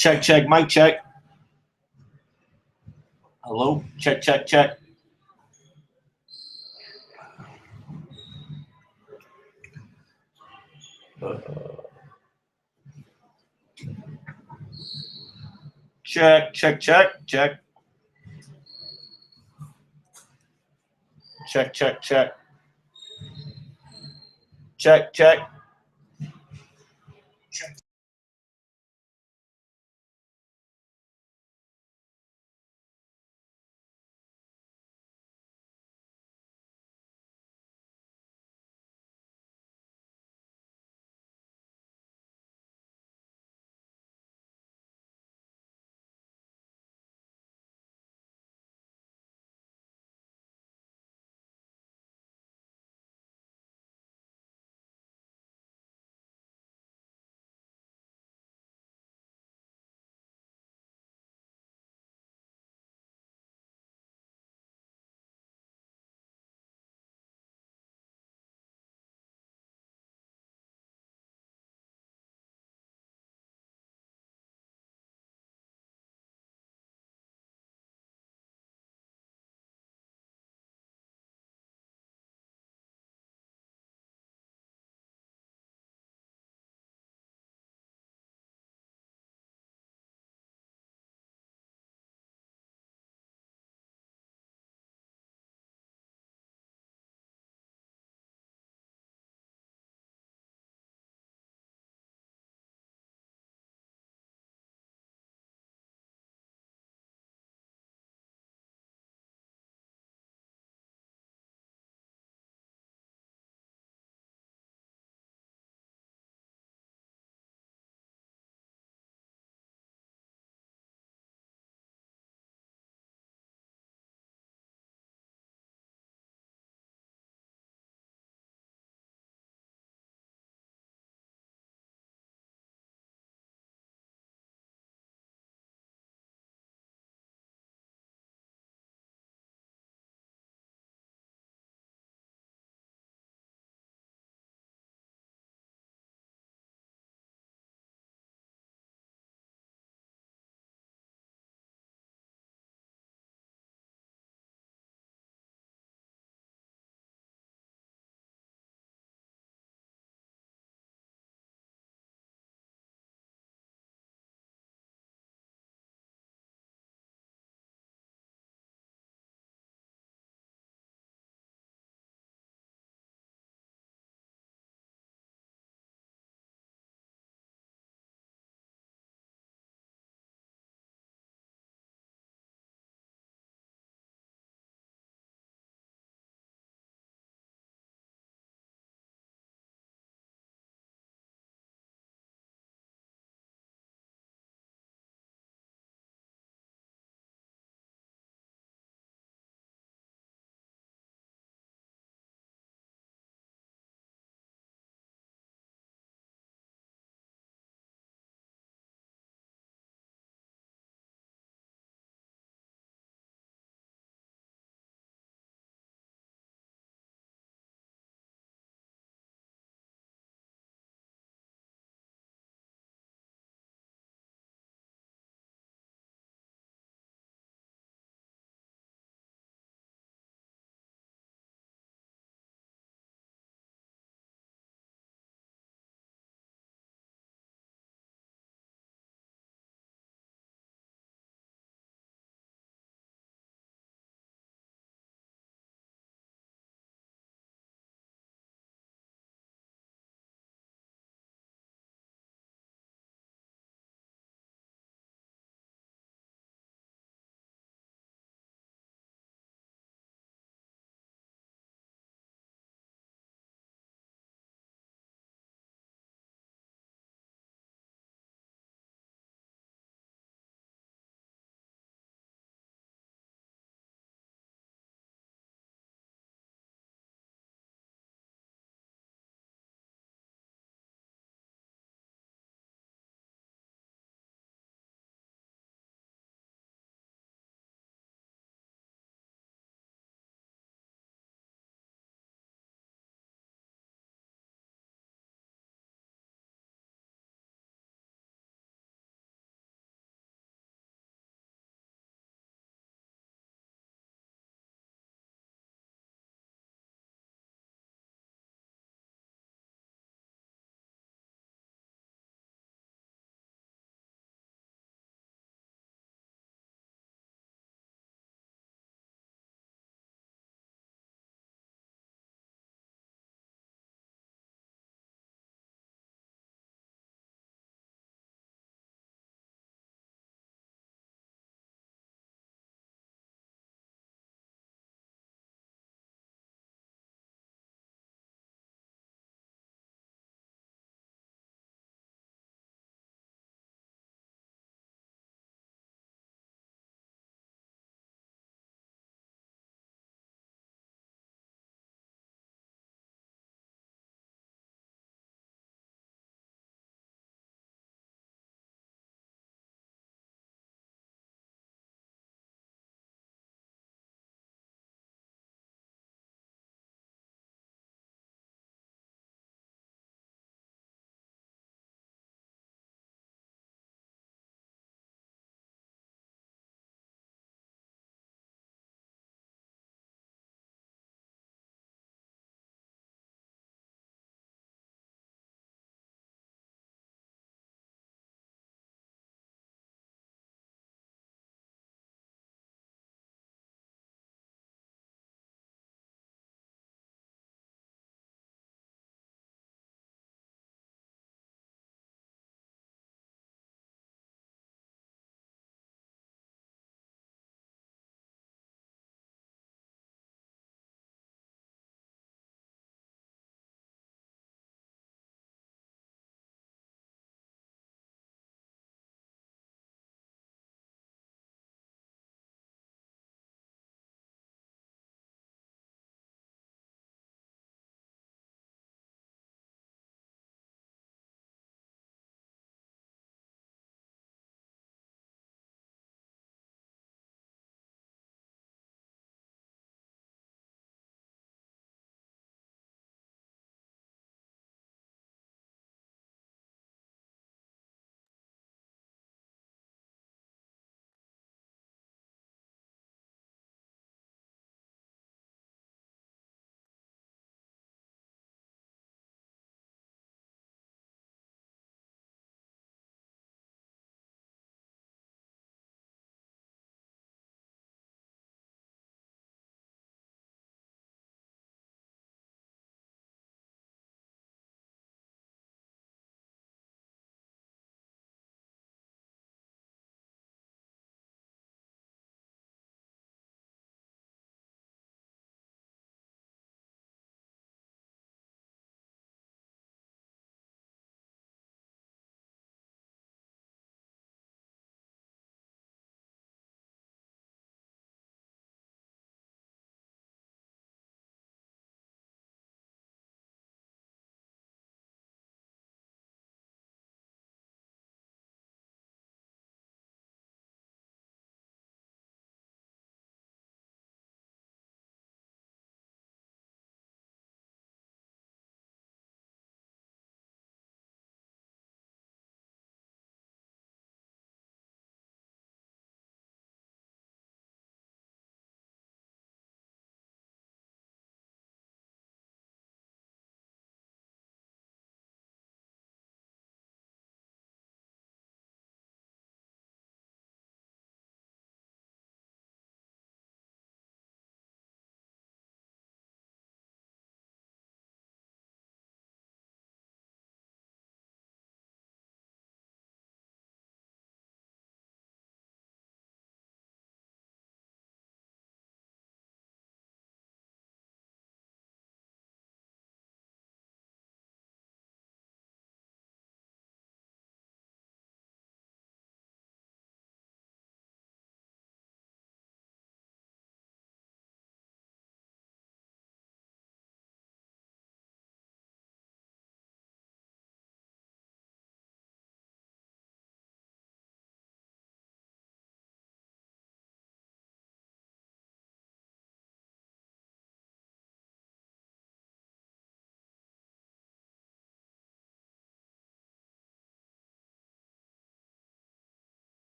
Check, check, mic check. Hello, check, check, check. Check, check, check, check. Check, check, check. Check, check.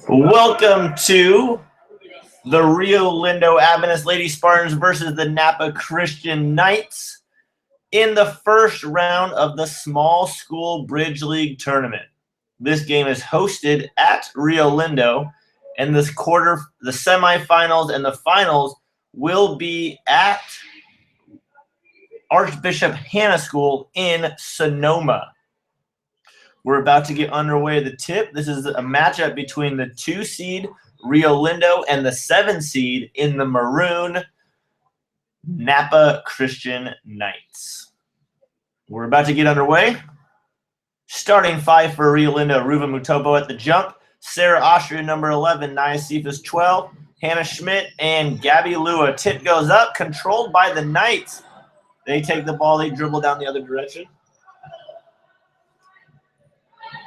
Welcome to the Rio Lindo Adventist Lady Spartans versus the Napa Christian Knights in the first round of the Small School Bridge League Tournament. This game is hosted at Rio Lindo, and the semifinals and the finals will be at Archbishop Hannah School in Sonoma. We're about to get underway at the tip. This is a matchup between the 2-seed Rio Lindo and the 7-seed in the maroon Napa Christian Knights. We're about to get underway. Starting 5 for Rio Lindo, Ruva Mutopo at the jump, Sarah Austria, number 11, Nia Cephas, 12, Hannah Schmidt, and Gabby Lua. Tip goes up, controlled by the Knights. They take the ball, they dribble down the other direction.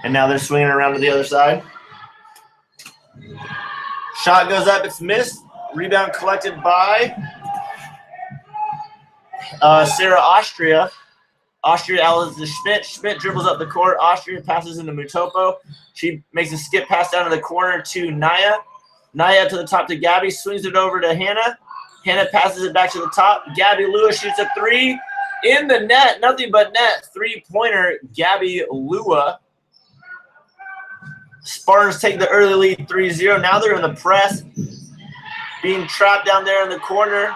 And now they're swinging around to the other side. Shot goes up, it's missed. Rebound collected by Sarah Austria. Austria out to Schmidt. Schmidt dribbles up the court. Austria passes into Mutopo. She makes a skip pass down to the corner to Naya. Naya to the top to Gabby. Swings it over to Hannah. Hannah passes it back to the top. Gabby Lua shoots a 3 in the net. Nothing but net. 3-pointer, Gabby Lua. Spartans take the early lead 3-0. Now they're in the press. Being trapped down there in the corner.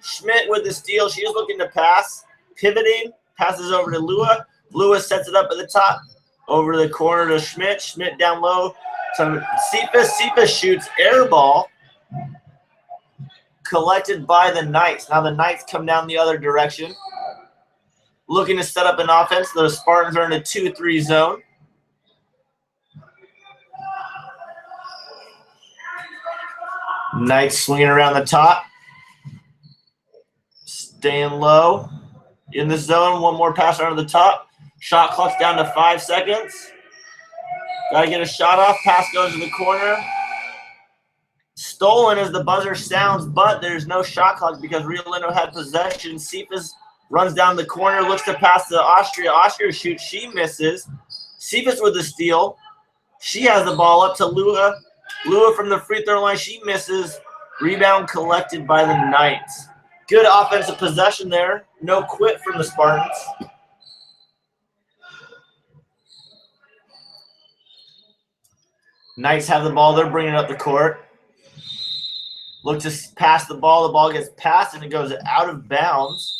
Schmidt with the steal. She is looking to pass. Pivoting. Passes over to Lua. Lua sets it up at the top. Over the corner to Schmidt. Schmidt down low to Cephas. Cephas shoots air ball. Collected by the Knights. Now the Knights come down the other direction. Looking to set up an offense. The Spartans are in a 2-3 zone. Knights swinging around the top. Staying low. In the zone, one more pass around the top. Shot clock's down to 5 seconds. Got to get a shot off. Pass goes to the corner. Stolen as the buzzer sounds, but there's no shot clock because Rio Lindo had possession. Cephas runs down the corner, looks to pass to Austria. Austria shoots. She misses. Cephas with the steal. She has the ball up to Lua. Lua from the free throw line. She misses. Rebound collected by the Knights. Good offensive possession there. No quit from the Spartans. Knights have the ball. They're bringing it up the court. Look to pass the ball. The ball gets passed, and it goes out of bounds.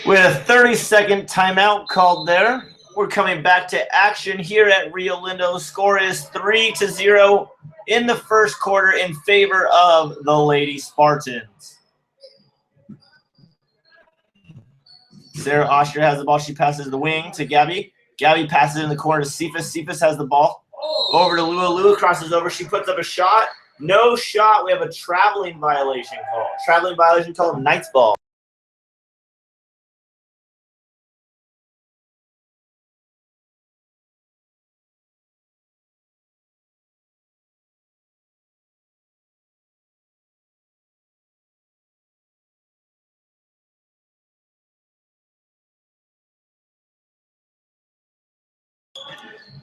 With a 30-second timeout called there, we're coming back to action here at Rio Lindo. Score is 3-0 in the first quarter in favor of the Lady Spartans. Sarah Austria has the ball. She passes the wing to Gabby. Gabby passes in the corner to Cephas. Cephas has the ball. Over to Lua. Lua crosses over. She puts up a shot. No shot. We have a traveling violation call. Traveling violation call, Knights ball.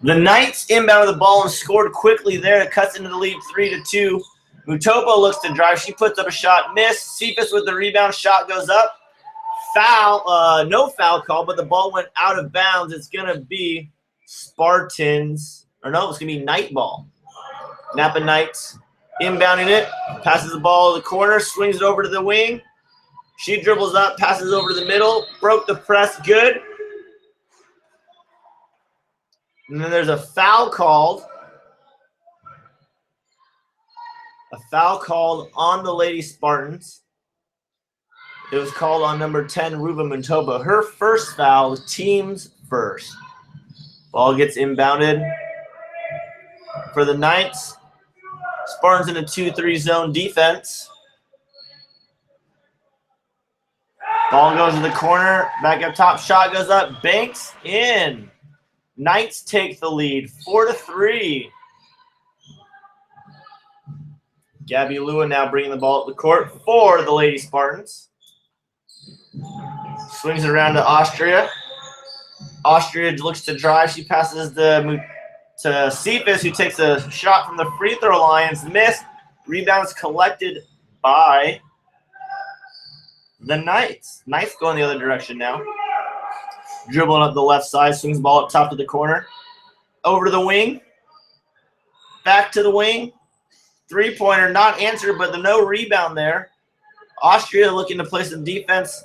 The Knights inbounded the ball and scored quickly there. It cuts into the lead 3-2. Mutopo looks to drive. She puts up a shot. Missed. Cephas with the rebound. Shot goes up. Foul. No foul call, but the ball went out of bounds. It's going to be Spartans. Or no, it's going to be Knight ball. Napa Knights inbounding it. Passes the ball to the corner. Swings it over to the wing. She dribbles up, passes over to the middle, broke the press, good. And then there's a foul called. A foul called on the Lady Spartans. It was called on number 10, Ruba Mantoba. Her first foul, team's first. Ball gets inbounded for the Knights. Spartans in a 2-3 zone defense. Ball goes to the corner. Back up top. Shot goes up. Banks in. Knights take the lead, 4-3. Gabby Lua now bringing the ball up the court for the Lady Spartans. Swings it around to Austria. Austria looks to drive. She passes to Cephas, who takes a shot from the free throw line. It's missed. Rebounds collected by the Knights. Knights going the other direction now. Dribbling up the left side. Swings the ball up top to the corner. Over to the wing. Back to the wing. Three-pointer not answered, but the no rebound there. Austria looking to play some defense.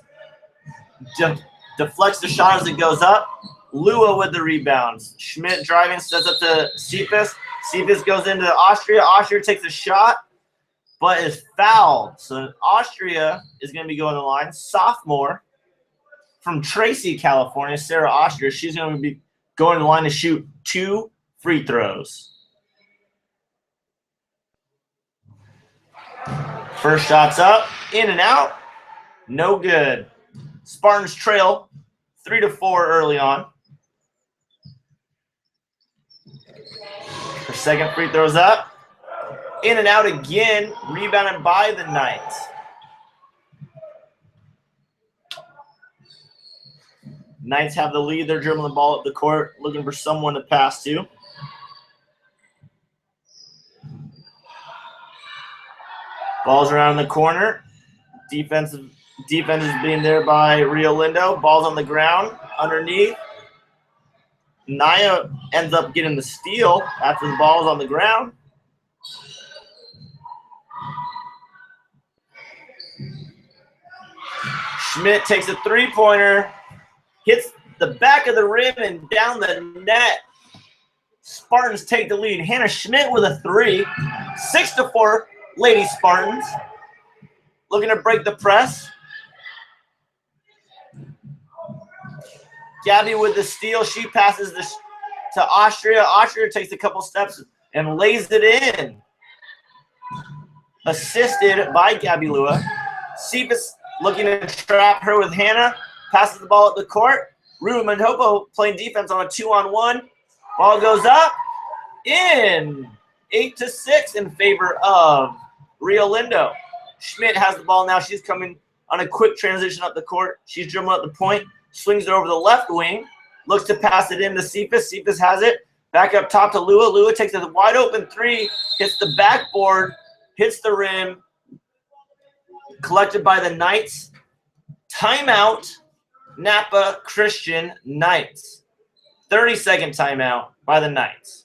Deflects the shot as it goes up. Lua with the rebounds. Schmidt driving, sets up to Cephas. Cephas goes into Austria. Austria takes a shot, but is fouled. So Austria is going to be going to the line. Sophomore from Tracy, California, Sarah Austria. She's going to be going to the line to shoot 2 free throws. First shot's up, in and out, no good. Spartans trail 3-4 early on. Her second free throw's up, in and out again, rebounded by the Knights. Knights have the lead. They're dribbling the ball up the court, looking for someone to pass to. Ball's around the corner. Defense is being there by Rio Lindo. Ball's on the ground underneath. Naya ends up getting the steal after the ball's on the ground. Schmidt takes a three-pointer, hits the back of the rim and down the net. Spartans take the lead. Hannah Schmidt with a three. 6-4. Lady Spartans looking to break the press. Gabby with the steal. She passes this to Austria. Austria takes a couple steps and lays it in. Assisted by Gabby Lua. Cephas looking to trap her with Hannah. Passes the ball up the court. Ruben Mantopo playing defense on a 2-on-1. Ball goes up. In. 8-6 in favor of Rio Lindo. Schmidt has the ball now. She's coming on a quick transition up the court. She's dribbling up the point, swings it over the left wing, looks to pass it in to Cephas. Cephas has it. Back up top to Lua. Lua takes a wide open three, hits the backboard, hits the rim. Collected by the Knights. Timeout, Napa Christian Knights. 30-second timeout by the Knights.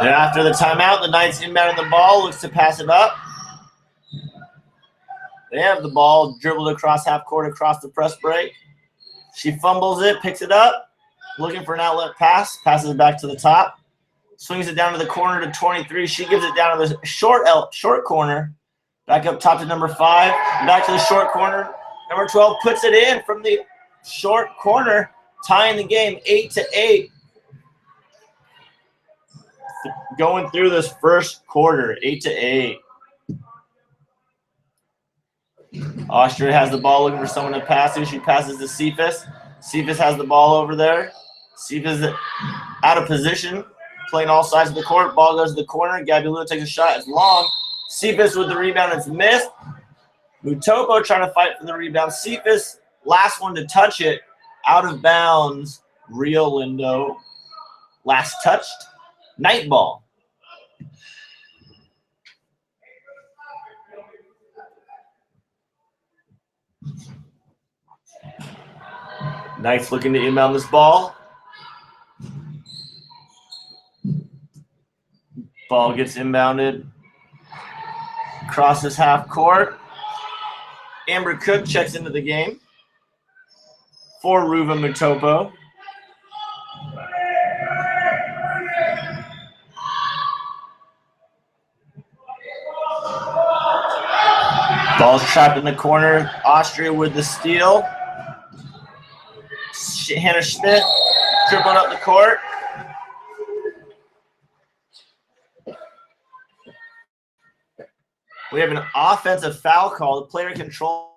And after the timeout, the Knights inbounding the ball, looks to pass it up. They have the ball dribbled across half court, across the press break. She fumbles it, picks it up, looking for an outlet pass, passes it back to the top, swings it down to the corner to 23. She gives it down to the short corner, back up top to number 5, back to the short corner. Number 12 puts it in from the short corner, tying the game 8-8. Going through this first quarter, 8-8. Austria has the ball, looking for someone to pass to. She passes to Cephas. Cephas has the ball over there. Cephas out of position, playing all sides of the court. Ball goes to the corner. Gabby Lua takes a shot. It's long. Cephas with the rebound. It's missed. Mutopo trying to fight for the rebound. Cephas, last one to touch it. Out of bounds. Rio Lindo, last touched. Night ball. Knights looking to inbound this ball. Ball gets inbounded. Crosses half court. Amber Cook checks into the game for Ruva Mutopo. Ball's trapped in the corner. Austria with the steal. Hannah Schmidt dribbling up the court. We have an offensive foul call. The player control.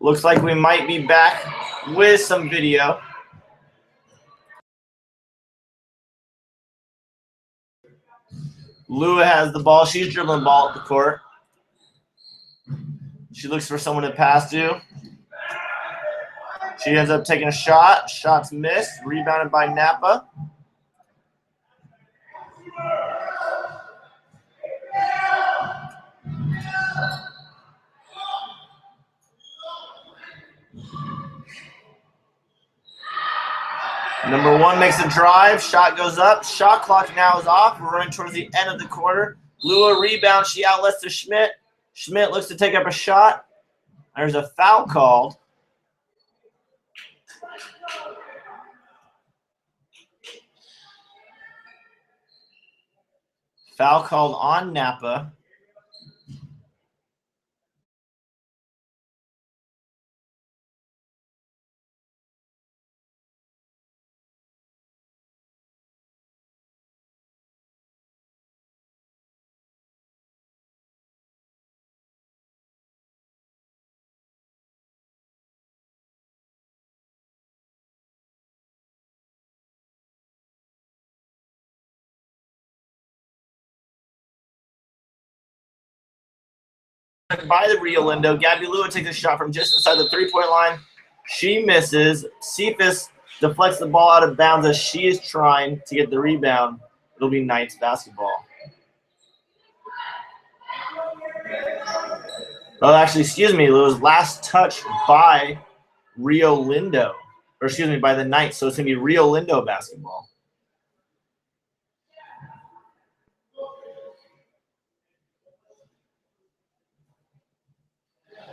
Looks like we might be back with some video. Lua has the ball. She's dribbling the ball up the court. She looks for someone to pass to. She ends up taking a shot. Shot's missed. Rebounded by Napa. Number one makes a drive. Shot goes up. Shot clock now is off. We're running towards the end of the quarter. Lua rebounds. She outlets to Schmidt. Schmidt looks to take up a shot. There's a foul called. Foul called on Napa. By the Rio Lindo. Gabby Lua takes a shot from just inside the three-point line. She misses. Cephas deflects the ball out of bounds as she is trying to get the rebound. It'll be Knights basketball. Oh, actually, excuse me. It was last touch by Rio Lindo. Or excuse me, by the Knights. So it's going to be Rio Lindo basketball.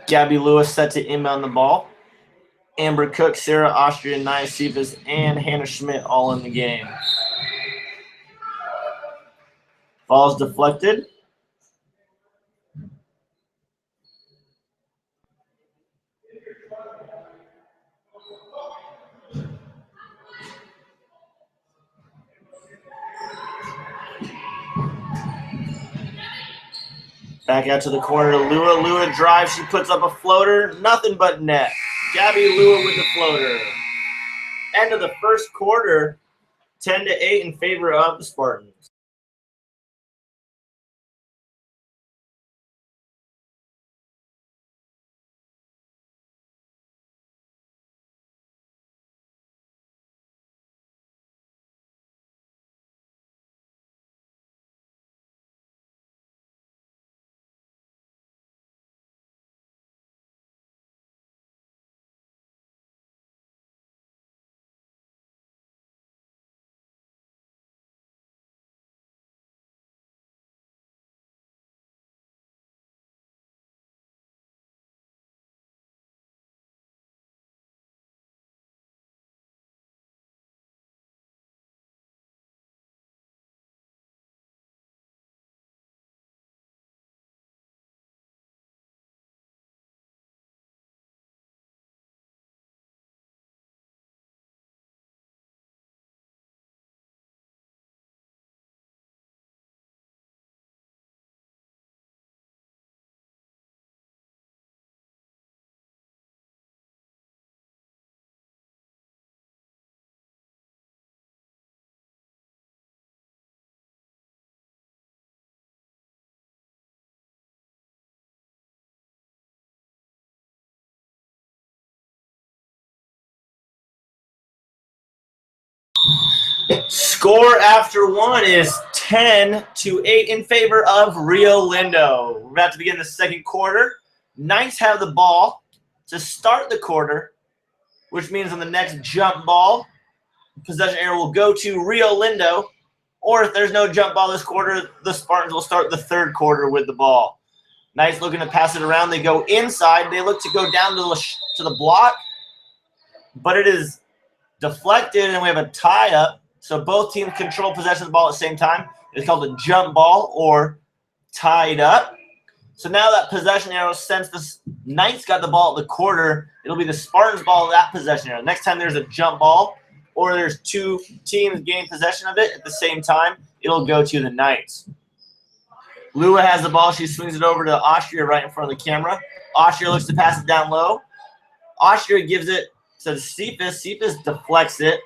Gabby Lewis set to inbound the ball. Amber Cook, Sarah Austria, Nia Cephas, and Hannah Schmidt all in the game. Ball's deflected. Back out to the corner to Lua. Lua drives. She puts up a floater. Nothing but net. Gabby Lua with the floater. End of the first quarter, 10-8 in favor of the Spartans. Score after one is 10-8 in favor of Rio Lindo. We're about to begin the second quarter. Knights have the ball to start the quarter, which means on the next jump ball, possession area will go to Rio Lindo. Or if there's no jump ball this quarter, the Spartans will start the third quarter with the ball. Knights looking to pass it around. They go inside. They look to go down to the block, but it is deflected, and we have a tie-up. So both teams control possession of the ball at the same time. It's called a jump ball or tied up. So now that possession arrow, since the Knights got the ball at the quarter, it'll be the Spartans' ball at that possession arrow. Next time there's a jump ball or there's two teams gain possession of it at the same time, it'll go to the Knights. Lua has the ball. She swings it over to Austria right in front of the camera. Austria looks to pass it down low. Austria gives it to Cephas. Cephas deflects it.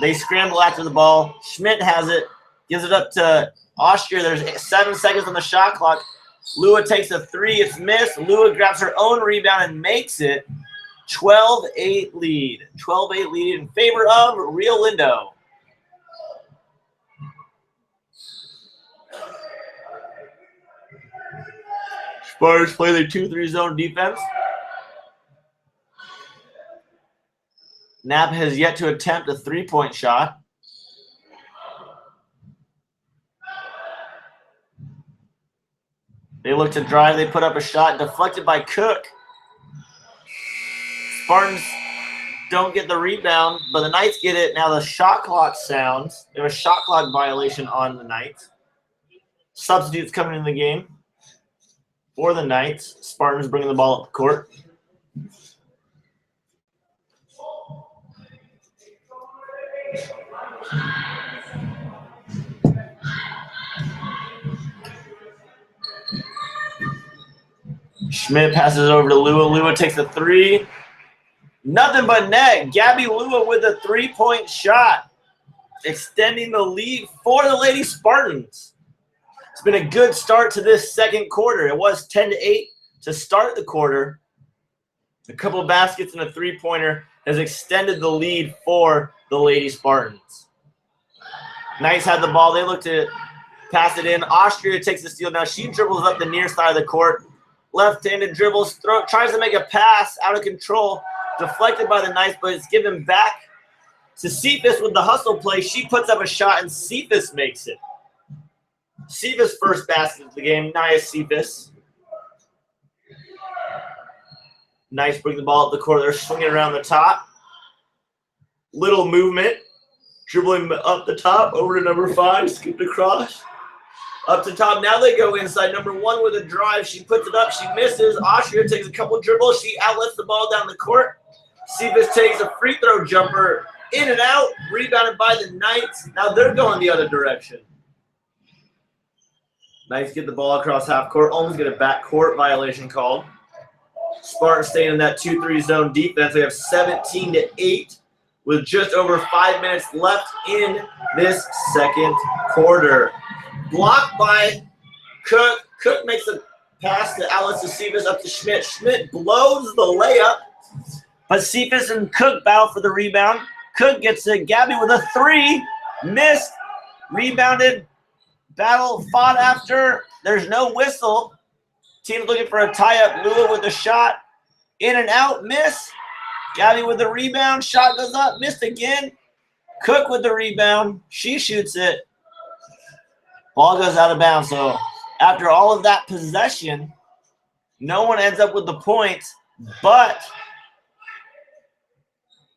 They scramble after the ball. Schmidt has it, gives it up to Austria. There's 7 seconds on the shot clock. Lua takes a three. It's missed. Lua grabs her own rebound and makes it. 12-8 lead. 12-8 lead in favor of Rio Lindo. Spartans play their 2-3 zone defense. Napa has yet to attempt a three-point shot. They look to drive. They put up a shot deflected by Cook. Spartans don't get the rebound, but the Knights get it. Now the shot clock sounds. There was a shot clock violation on the Knights. Substitutes coming in the game for the Knights. Spartans bringing the ball up the court. Schmidt passes it over to Lua. Lua takes the three. Nothing but net. Gabby Lua with a three-point shot, extending the lead for the Lady Spartans. It's been a good start to this second quarter. It was 10-8 to start the quarter. A couple of baskets and a three-pointer has extended the lead for the Lady Spartans. Knights had the ball. They look to pass it in. Austria takes the steal. Now she dribbles up the near side of the court. Left-handed dribbles, tries to make a pass out of control. Deflected by the Knights, but it's given back to Cephas with the hustle play. She puts up a shot, and Cephas makes it. Cephas' first basket of the game, Nia Cephas. Knights bring the ball up the court. They're swinging around the top. Little movement. Dribbling up the top, over to number 5, skipped across. Up to top. Now they go inside. Number 1 with a drive. She puts it up. She misses. Austria takes a couple dribbles. She outlets the ball down the court. Cephas takes a free throw jumper. In and out. Rebounded by the Knights. Now they're going the other direction. Knights get the ball across half court. Almost get a back court violation called. Spartans staying in that 2-3 zone defense. They have 17-8 with just over 5 minutes left in this second quarter. Blocked by Cook. Cook makes a pass to Alex Cephas up to Schmidt. Schmidt blows the layup, but Cephas and Cook battle for the rebound. Cook gets it. Gabby with a 3. Missed. Rebounded. Battle fought after. There's no whistle. Team's looking for a tie-up. Lua with a shot. In and out. Miss. Gabby with the rebound. Shot goes up. Missed again. Cook with the rebound. She shoots it. Ball goes out of bounds. So after all of that possession, no one ends up with the points, but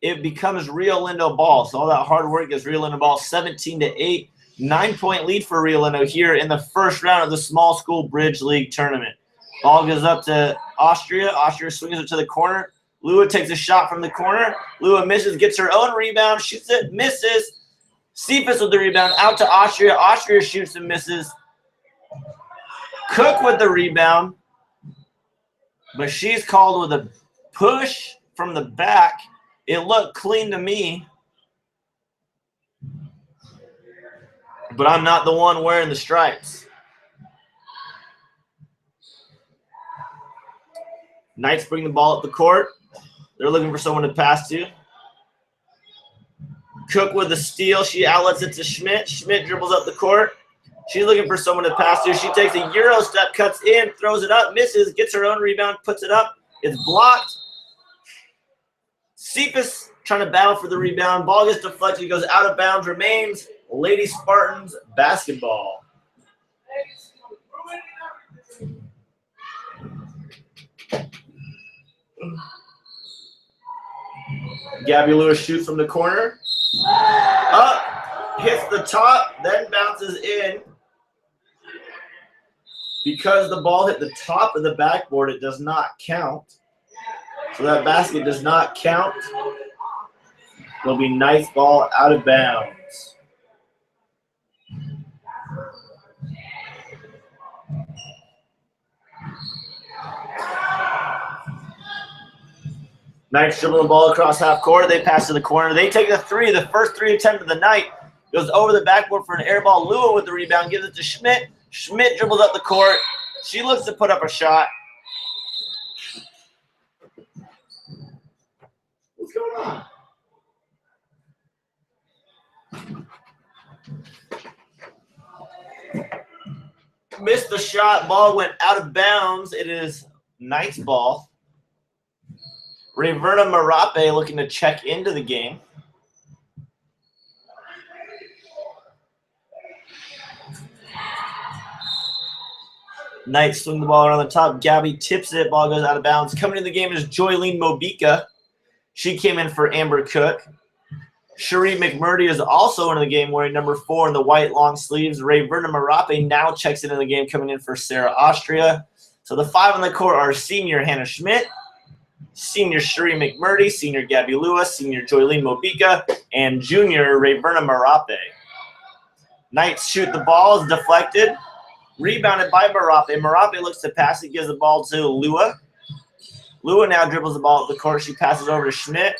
it becomes Rio Lindo ball. So all that hard work is Rio Lindo ball. 17-8. 9-point lead for Rio Lindo here in the first round of the Small School Bridge League tournament. Ball goes up to Austria. Austria swings it to the corner. Lua takes a shot from the corner. Lua misses, gets her own rebound, shoots it, misses. Cephas with the rebound, out to Austria. Austria shoots and misses. Cook with the rebound, but she's called with a push from the back. It looked clean to me, but I'm not the one wearing the stripes. Knights bring the ball up the court. They're looking for someone to pass to. Cook with the steal. She outlets it to Schmidt. Schmidt dribbles up the court. She's looking for someone to pass to. She takes a Euro step, cuts in, throws it up, misses, gets her own rebound, puts it up. It's blocked. Cephas trying to battle for the rebound. Ball gets deflected, goes out of bounds, remains Lady Spartans basketball. Gabby Lewis shoots from the corner. Up, hits the top, then bounces in. Because the ball hit the top of the backboard, it does not count. So that basket does not count. It'll be nice ball out of bounds. Knights dribble the ball across half court. They pass to the corner. They take the 3. The first 3 attempt of the night goes over the backboard for an air ball. Lua with the rebound gives it to Schmidt. Schmidt dribbles up the court. She looks to put up a shot. What's going on? Missed the shot. Ball went out of bounds. It is Knights ball. Reverna Marape looking to check into the game. Knights swing the ball around the top. Gabby tips it. Ball goes out of bounds. Coming into the game is Joylene Mobika. She came in for Amber Cook. Cherie McMurdy is also into the game wearing number 4 in the white long sleeves. Reverna Marape now checks into the game coming in for Sarah Austria. So the 5 on the court are senior Hannah Schmidt, senior Cherie McMurdy, senior Gabby Lewis, senior Joylene Mobika, and junior Reverna Marape. Knights shoot the ball. Is deflected. Rebounded by Marape. Marape looks to pass it, gives the ball to Lua. Lua now dribbles the ball up the court. She passes over to Schmidt.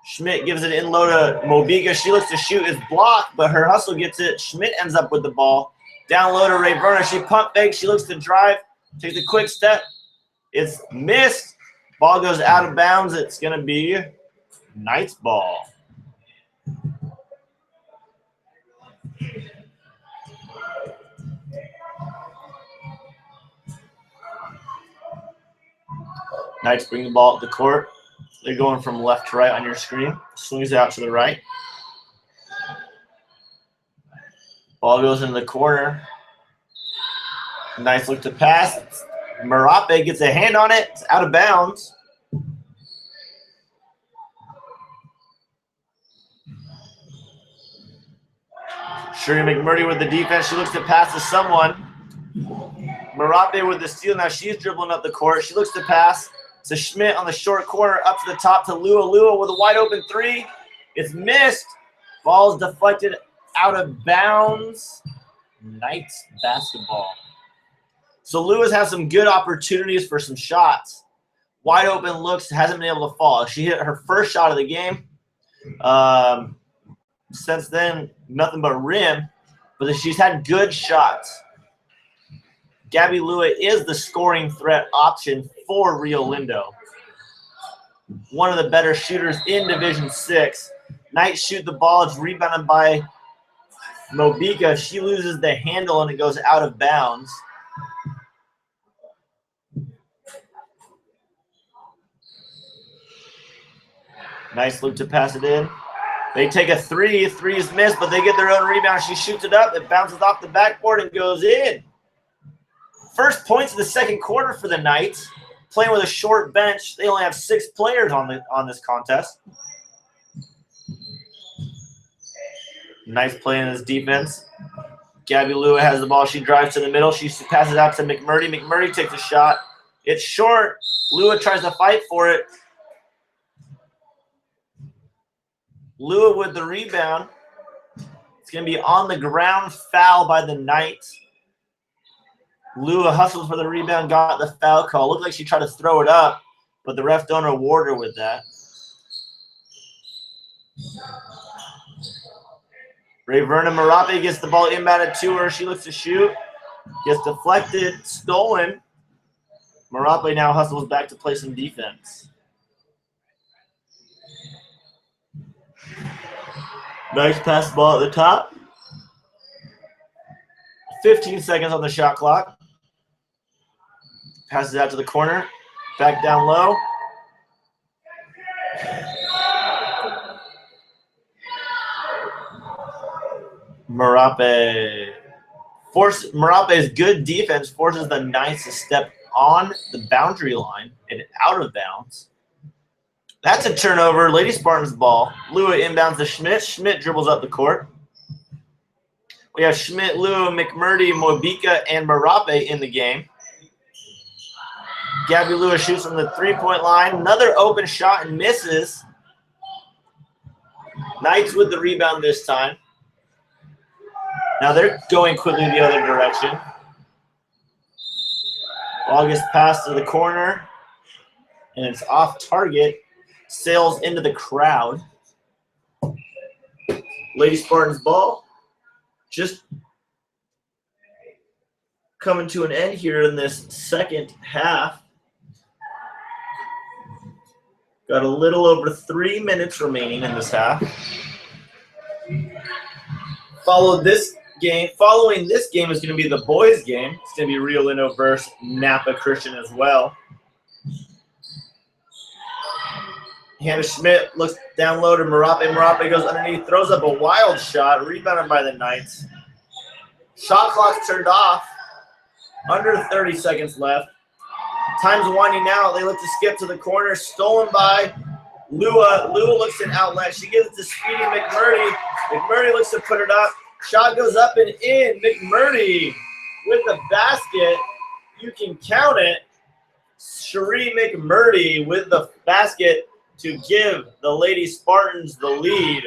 Schmidt gives it in low to Mobika. She looks to shoot. It's blocked, but her hustle gets it. Schmidt ends up with the ball. Down low to Reverna. She pump fakes. She looks to drive. Takes a quick step. It's missed. Ball goes out of bounds. It's going to be Knights ball. Knights bring the ball up the court. They're going from left to right on your screen. Swings out to the right. Ball goes into the corner. Nice look to pass. Marape gets a hand on it. It's out of bounds. Cherie McMurdy with the defense. She looks to pass to someone. Marape with the steal. Now she's dribbling up the court. She looks to pass to Schmidt on the short corner, up to the top to Lua. Lua with a wide open 3. It's missed. Ball's deflected out of bounds. Knights basketball. So Lewis has some good opportunities for some shots. Wide open looks, hasn't been able to fall. She hit her first shot of the game. Since then, nothing but rim. But she's had good shots. Gabby Lua is the scoring threat option for Rio Lindo. One of the better shooters in Division 6. Knights shoot the ball. It's rebounded by Mobika. She loses the handle and it goes out of bounds. Nice loop to pass it in. They take a three. Three is missed, but they get their own rebound. She shoots it up. It bounces off the backboard and goes in. First points of the second quarter for the Knights. Playing with a short bench. They only have 6 players on this contest. Nice play in this defense. Gabby Lua has the ball. She drives to the middle. She passes out to McMurdy. McMurdy takes a shot. It's short. Lua tries to fight for it. Lua with the rebound. It's going to be on the ground, foul by the Knights. Lua hustles for the rebound, got the foul call. Looked like she tried to throw it up, but the ref don't reward her with that. Verna Marape gets the ball inbounded to her. She looks to shoot. Gets deflected, stolen. Marape now hustles back to play some defense. Nice pass ball at the top. 15 seconds on the shot clock. Passes out to the corner. Back down low. Marape's good defense forces the Knights to step on the boundary line and out of bounds. That's a turnover. Lady Spartans ball. Lua inbounds to Schmidt. Schmidt dribbles up the court. We have Schmidt, Lua, McMurdy, Mobika, and Marape in the game. Gabby Lua shoots from the three-point line. Another open shot and misses. Knights with the rebound this time. Now they're going quickly the other direction. Ball gets passed to the corner, and it's off target. Sails into the crowd. Lady Spartans ball. Just coming to an end here in this second half. Got a little over 3 minutes remaining in this half. Following this game is going to be the boys' game. It's going to be Rio Lindo versus Napa Christian as well. Hannah Schmidt looks down low to Marape. Marape goes underneath, throws up a wild shot, rebounded by the Knights. Shot clock's turned off. Under 30 seconds left. Time's winding out. They look to skip to the corner. Stolen by Lua. Lua looks at outlet. She gives it to Speedy McMurdy. McMurdy looks to put it up. Shot goes up and in. McMurdy with the basket. You can count it. Cherie McMurdy with the basket to give the Lady Spartans the lead.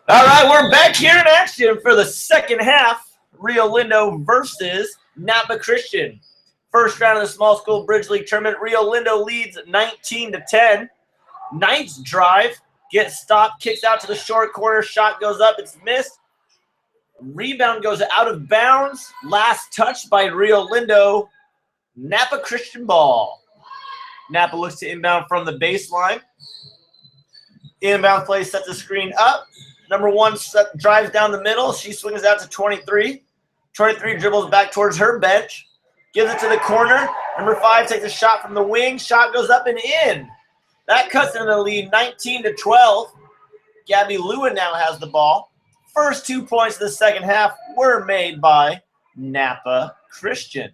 All right, we're back here in action for the second half. Rio Lindo versus Napa Christian. First round of the Small School Bridge League Tournament. Rio Lindo leads 19-10. Ninth drive, gets stopped, kicks out to the short corner, shot goes up, it's missed. Rebound goes out of bounds. Last touch by Rio Lindo. Napa Christian ball. Napa looks to inbound from the baseline. Inbound play sets the screen up. Number 1 drives down the middle. She swings out to 23. 23 dribbles back towards her bench. Gives it to the corner. Number 5 takes a shot from the wing. Shot goes up and in. That cuts into the lead, 19-12. Gabby Lua now has the ball. First 2 points of the second half were made by Napa Christian.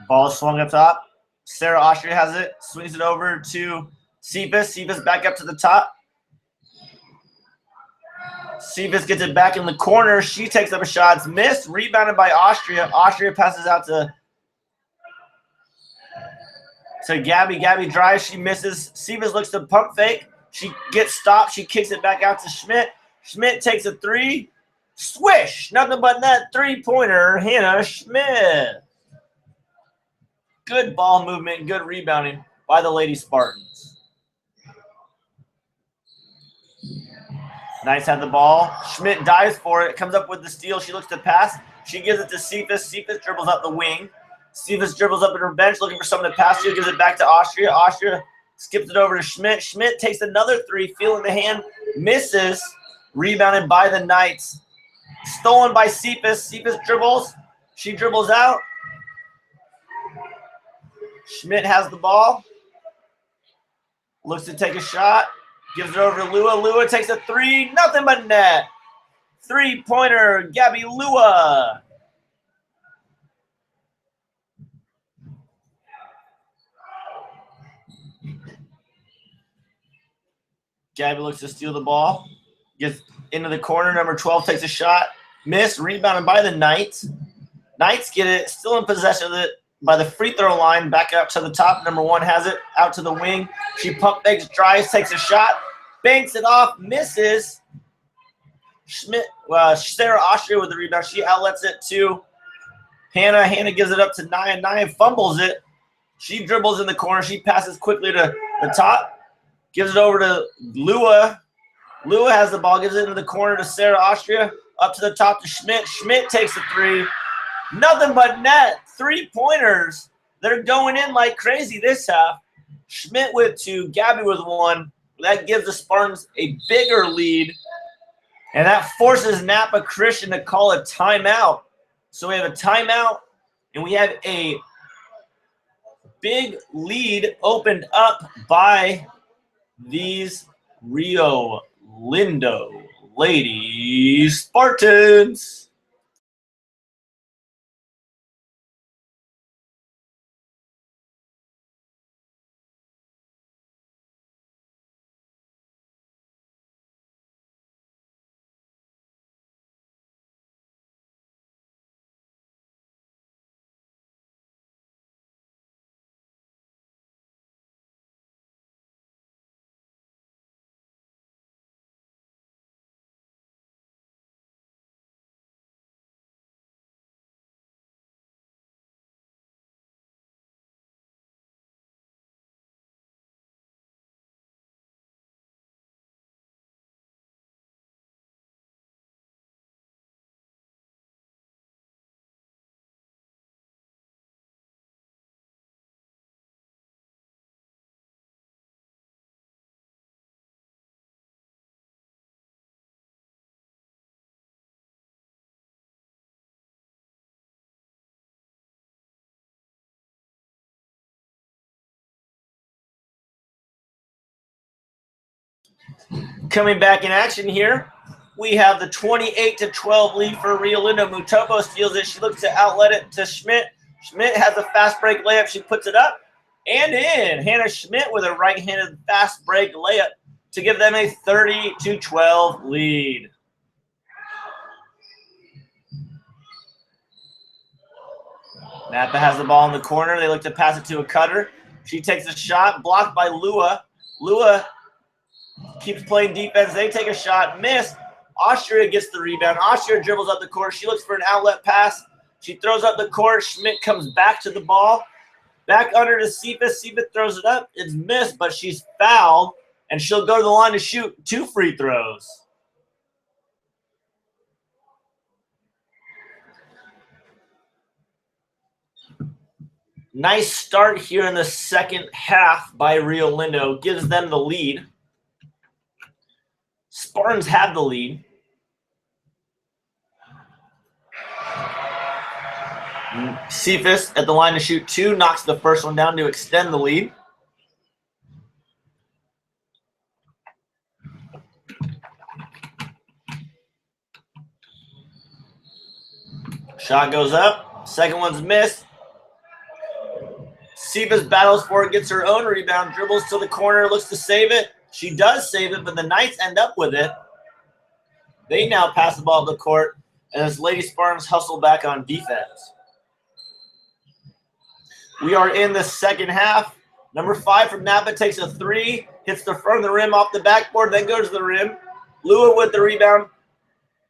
Ball swung up top. Sarah Austria has it. Swings it over to Cephas. Cephas back up to the top. Cephas gets it back in the corner. She takes up a shot. It's missed. Rebounded by Austria. Austria passes out to Gabby. Gabby drives. She misses. Cephas looks to pump fake. She gets stopped. She kicks it back out to Schmidt. Schmidt takes a 3. Swish. Nothing but net. 3-pointer. Hannah Schmidt. Good ball movement. Good rebounding by the Lady Spartans. Knights have the ball. Schmidt dives for it. Comes up with the steal. She looks to pass. She gives it to Cephas. Cephas dribbles up the wing. Cephas dribbles up at her bench looking for someone to pass to. Gives it back to Austria. Austria skips it over to Schmidt. Schmidt takes another 3. Feeling the hand. Misses. Rebounded by the Knights. Stolen by Cephas. Cephas dribbles. She dribbles out. Schmidt has the ball. Looks to take a shot. Gives it over to Lua. Lua takes a 3. Nothing but net. 3-pointer. Gabby Lua. Gabby looks to steal the ball. Gets into the corner. Number 12 takes a shot. Miss. Rebounded by the Knights. Knights get it. Still in possession of it by the free throw line. Back up to the top. Number 1 has it. Out to the wing. She pump fakes, drives, takes a shot. Banks it off. Misses. Schmidt. Sarah Austria with the rebound. She outlets it to Hannah. Hannah gives it up to Nia. Nia fumbles it. She dribbles in the corner. She passes quickly to the top. Gives it over to Lua. Lua has the ball. Gives it into the corner to Sarah Austria. Up to the top to Schmidt. Schmidt takes a 3. Nothing but net. 3-pointers. They're going in like crazy this half. Schmidt with 2. Gabby with 1. That gives the Spartans a bigger lead. And that forces Napa Christian to call a timeout. So we have a timeout. And we have a big lead opened up by these Rio Lindo Lady Spartans. Coming back in action here, we have the 28-12 lead for Rio Lindo. Mutopo steals it. She looks to outlet it to Schmidt. Schmidt has a fast break layup. She puts it up and in. Hannah Schmidt with a right-handed fast break layup to give them a 30-12 lead. Napa has the ball in the corner. They look to pass it to a cutter. She takes a shot, blocked by Lua. Lua keeps playing defense. They take a shot, miss. Austria gets the rebound. Austria dribbles up the court. She looks for an outlet pass. She throws up the court. Schmidt comes back to the ball. Back under to Cephas. Cephas throws it up. It's missed, but she's fouled, and she'll go to the line to shoot 2 free throws. Nice start here in the second half by Rio Lindo. Gives them the lead. Spartans have the lead. Cephas at the line to shoot 2. Knocks the first one down to extend the lead. Shot goes up. Second one's missed. Cephas battles for it, gets her own rebound, dribbles to the corner, looks to save it. She does save it, but the Knights end up with it. They now pass the ball up the court, and as Lady Spartans hustle back on defense. We are in the second half. Number 5 from Napa takes a 3, hits the front of the rim off the backboard, then goes to the rim. Lua with the rebound.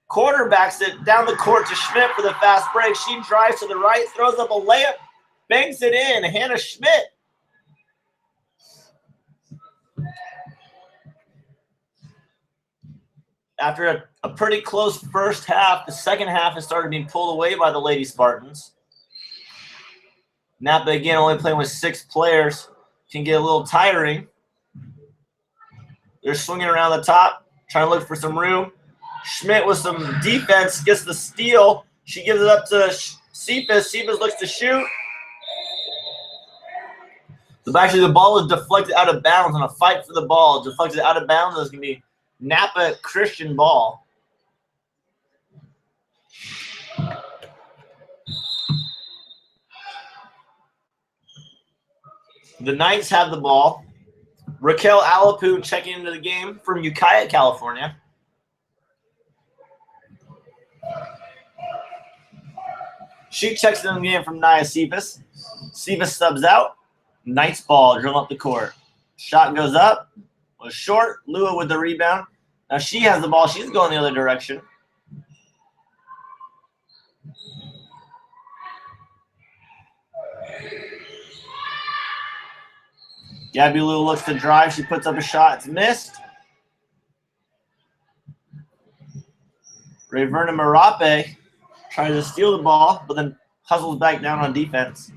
Quarterbacks it down the court to Schmidt for the fast break. She drives to the right, throws up a layup, banks it in. Hannah Schmidt. After a pretty close first half, the second half has started being pulled away by the Lady Spartans. Napa, again, only playing with 6 players. Can get a little tiring. They're swinging around the top, trying to look for some room. Schmidt with some defense gets the steal. She gives it up to Cephas. Cephas looks to shoot. So actually, the ball was deflected out of bounds on a fight for the ball. Deflected out of bounds. It's going to be Napa Christian ball. The Knights have the ball. Raquel Alapu checking into the game from Ukiah, California. She checks in the game from Nia Cephas. Cephas subs out. Knights ball, drill up the court. Shot goes up. Was short. Lua with the rebound. Now she has the ball. She's going the other direction. Gabby Lua looks to drive. She puts up a shot. It's missed. Reverna Marape tries to steal the ball, but then hustles back down on defense.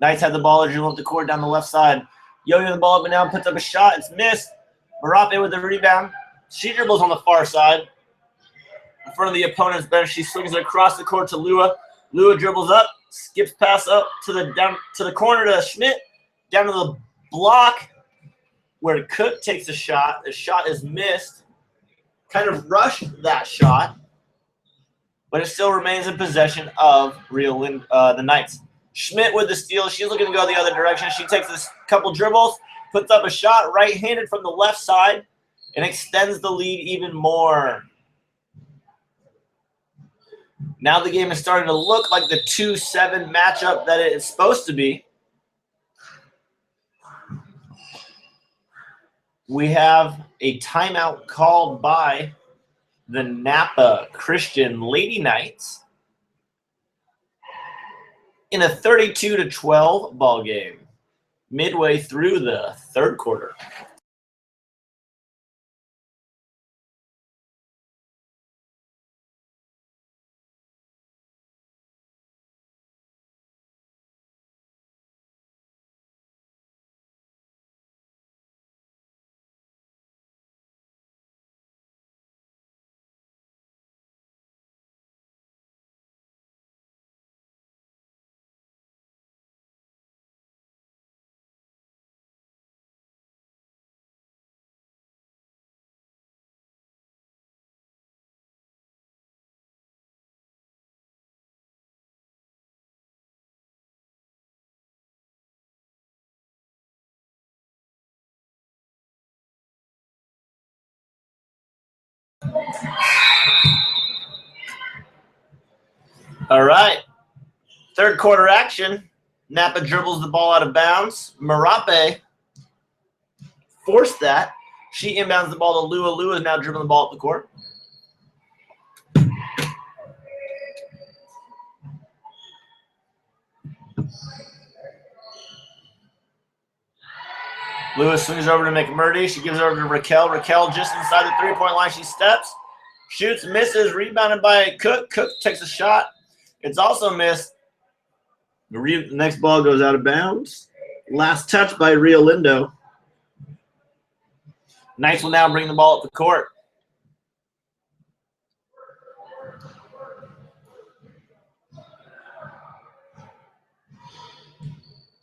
Knights have the ball. Dribble up the court down the left side. Yo-yo the ball up and down, puts up a shot. It's missed. Marape with the rebound. She dribbles on the far side. In front of the opponent's bench, she swings it across the court to Lua. Lua dribbles up, skips pass up to the corner to Schmidt, down to the block where Cook takes a shot. The shot is missed. Kind of rushed that shot, but it still remains in possession of the Knights. Schmidt with the steal. She's looking to go the other direction. She takes a couple dribbles, puts up a shot right-handed from the left side, and extends the lead even more. Now the game is starting to look like the 2-7 matchup that it is supposed to be. We have a timeout called by the Napa Christian Lady Knights in a 32-12 ball game, midway through the third quarter. All right, third quarter action. Napa dribbles the ball out of bounds. Marape forced that. She inbounds the ball to Lua. Lua is now dribbling the ball up the court. Lewis swings over to McMurdy. She gives it over to Raquel. Raquel just inside the three-point line. She steps, shoots, misses, rebounded by Cook. Cook takes a shot. It's also missed. The next ball goes out of bounds. Last touch by Rio Lindo. Knights will now bring the ball up the court.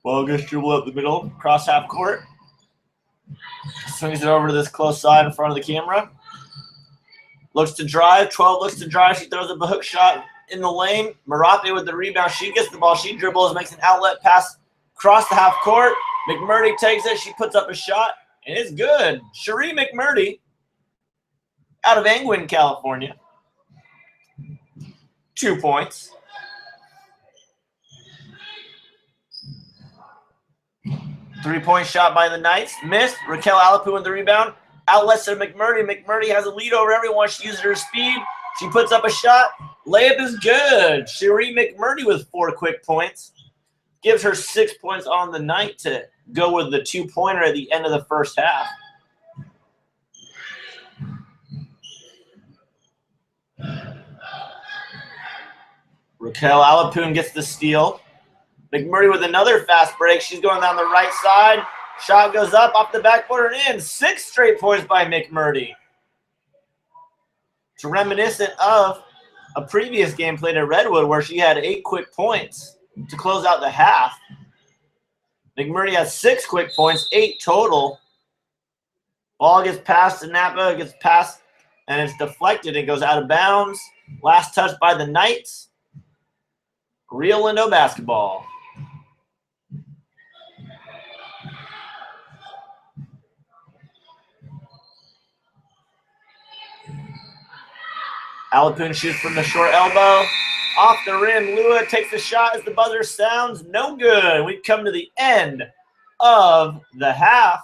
Ball gets dribbled up the middle, cross half court. Swings it over to this close side in front of the camera. Looks to drive. 12 looks to drive. She throws up a hook shot in the lane. Marape with the rebound. She gets the ball. She dribbles, makes an outlet pass across the half court. McMurdy takes it. She puts up a shot, and it's good. Cherie McMurdy out of Angwin, California. 2 points. Three-point shot by the Knights. Missed. Raquel Alapu with the rebound. Outlets to McMurdy. McMurdy has a lead over everyone. She uses her speed. She puts up a shot. Layup is good. Cherie McMurdy with 4 quick points. Gives her 6 points on the night to go with the 2-pointer at the end of the first half. Raquel Alapun gets the steal. McMurdy with another fast break. She's going down the right side. Shot goes up, off the backboard and in. 6 straight points by McMurdy. It's reminiscent of a previous game played at Redwood where she had 8 quick points to close out the half. McMurdy has 6 quick points, 8 total. Ball gets passed to Napa, gets passed, and it's deflected. It goes out of bounds. Last touch by the Knights. Rio Lindo basketball. Alapun shoots from the short elbow. Off the rim, Lua takes the shot as the buzzer sounds. No good. We've come to the end of the half,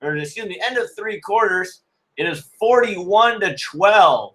or excuse me, end of 3 quarters. It is 41-12.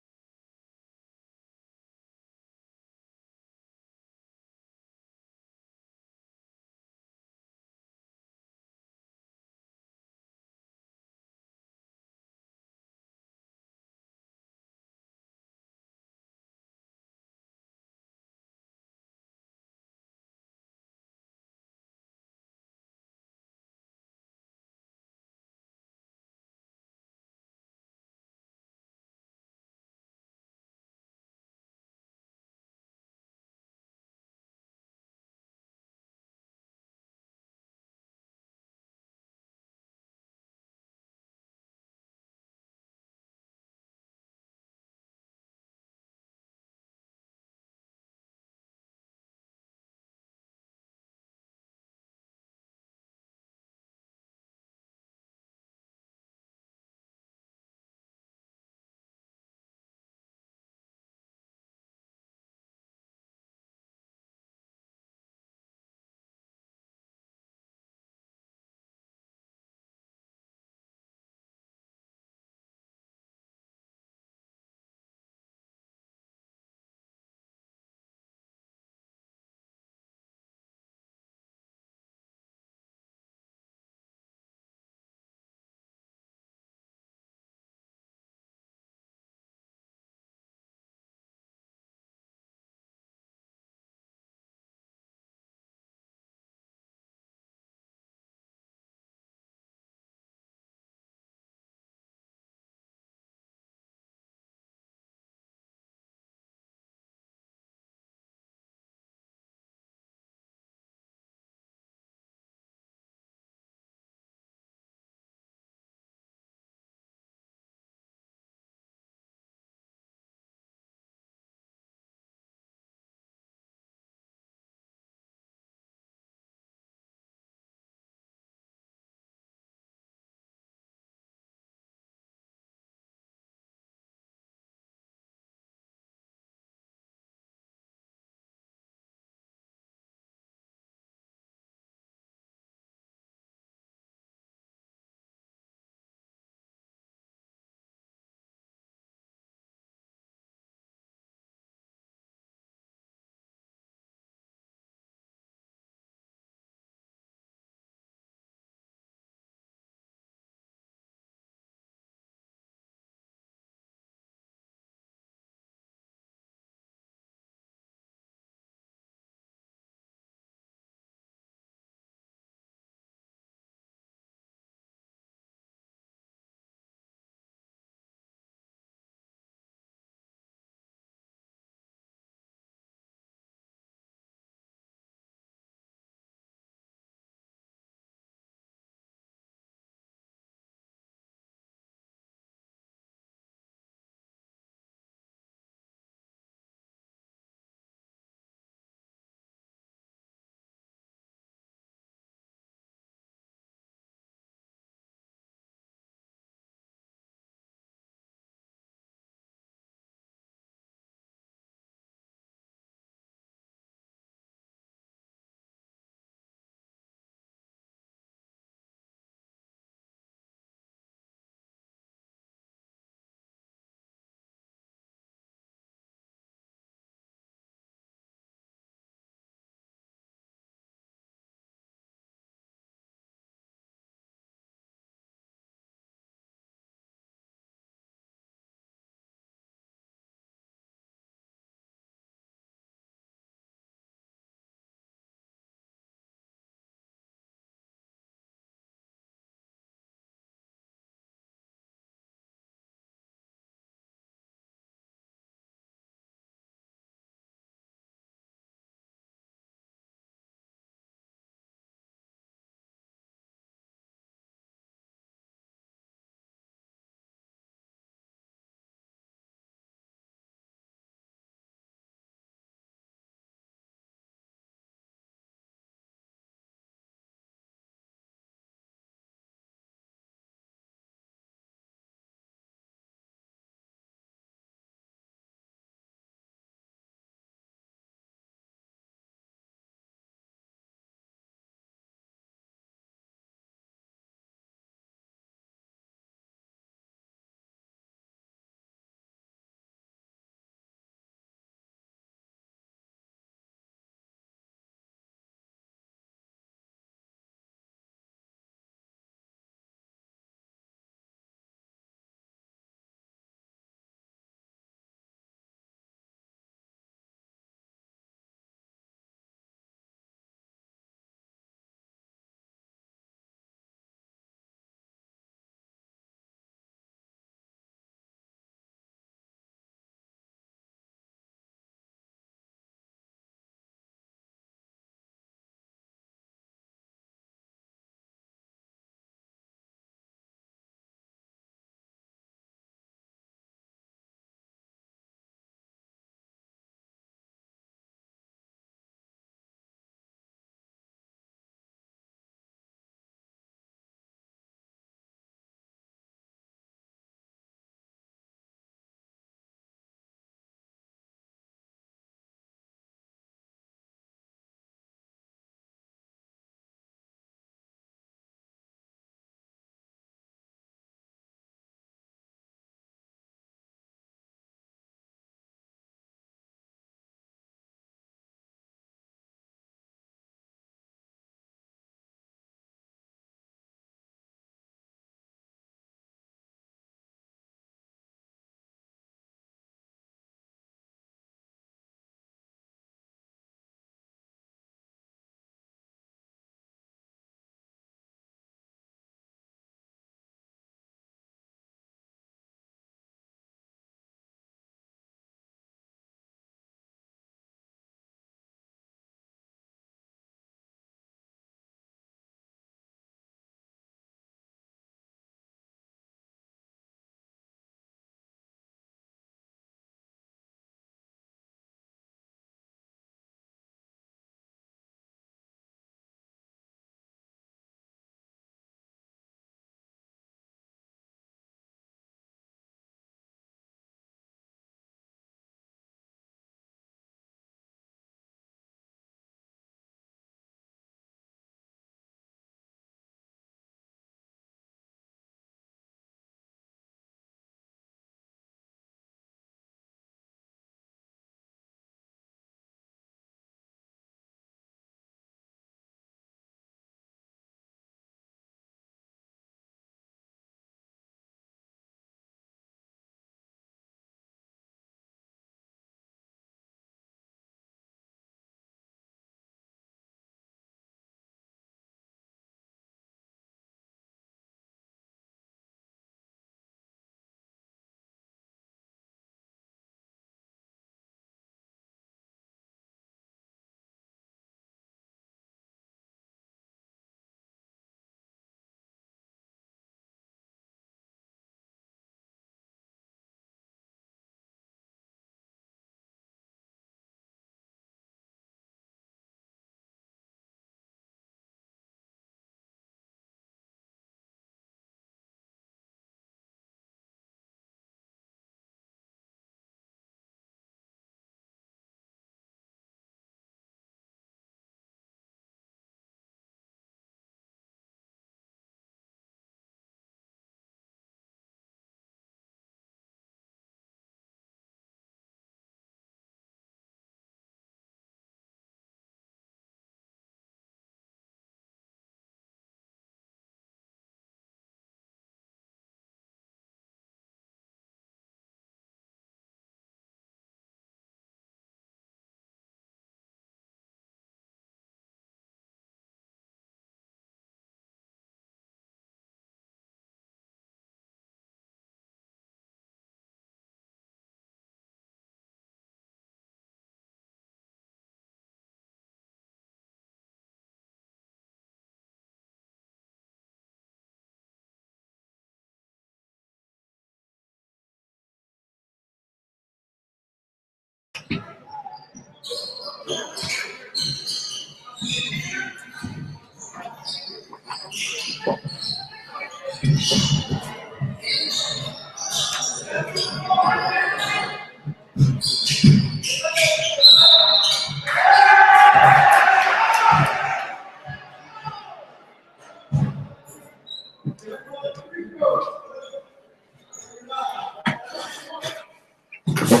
Do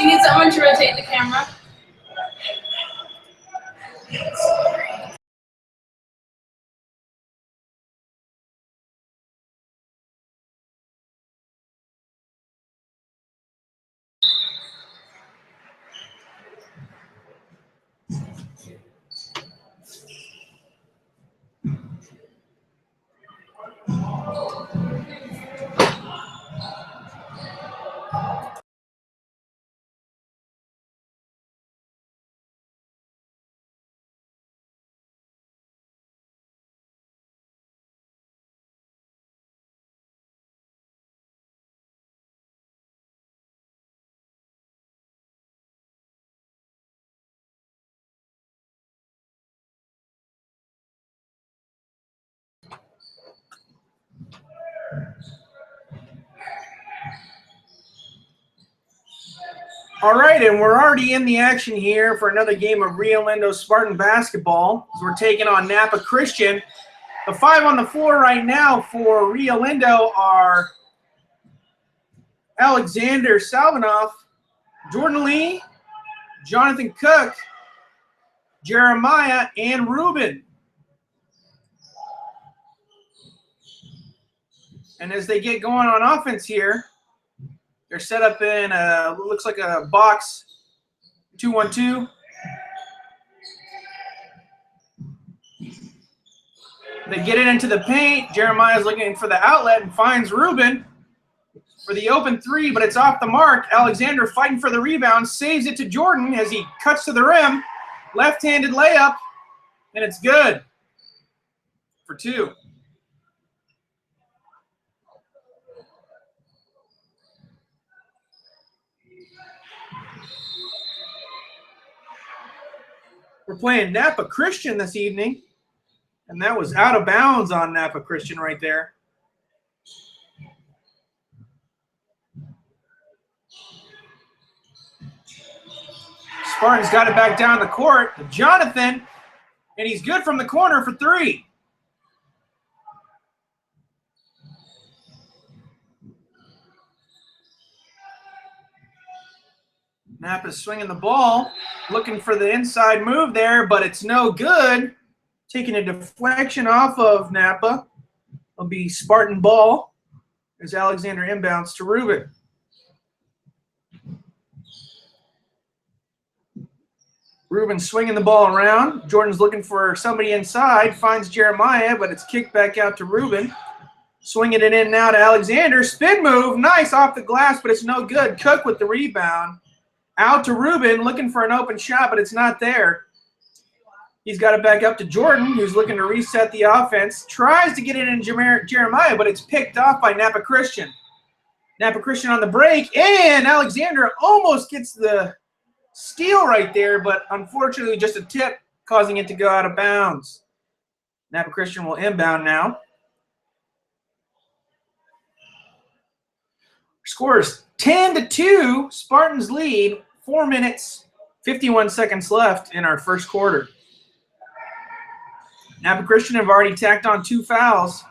you need someone to rotate the camera? All right, and we're already in the action here for another game of Rio Lindo Spartan basketball. So we're taking on Napa Christian. The 5 on the floor right now for Rio Lindo are Alexander Salvinoff, Jordan Lee, Jonathan Cook, Jeremiah, and Ruben. And as they get going on offense here, they're set up in looks like a box 2-1-2. They get it into the paint. Jeremiah's looking for the outlet and finds Ruben for the open three, but it's off the mark. Alexander fighting for the rebound, saves it to Jordan as he cuts to the rim. Left-handed layup, and it's good for 2. We're playing Napa Christian this evening, and that was out of bounds on Napa Christian right there. Spartans got it back down the court to Jonathan, and he's good from the corner for 3. Napa's swinging the ball, looking for the inside move there, but it's no good. Taking a deflection off of Napa. It'll be Spartan ball as Alexander inbounds to Ruben. Ruben swinging the ball around. Jordan's looking for somebody inside, finds Jeremiah, but it's kicked back out to Ruben. Swinging it in now to Alexander. Spin move, nice off the glass, but it's no good. Cook with the rebound. Out to Ruben, looking for an open shot, but it's not there. He's got it back up to Jordan, who's looking to reset the offense. Tries to get it in Jeremiah, but it's picked off by Napa Christian. Napa Christian on the break, and Alexander almost gets the steal right there, but unfortunately just a tip, causing it to go out of bounds. Napa Christian will inbound now. Score is 10-2. Spartans lead. 4 minutes, 51 seconds left in our first quarter. Napa Christian have already tacked on 2 fouls.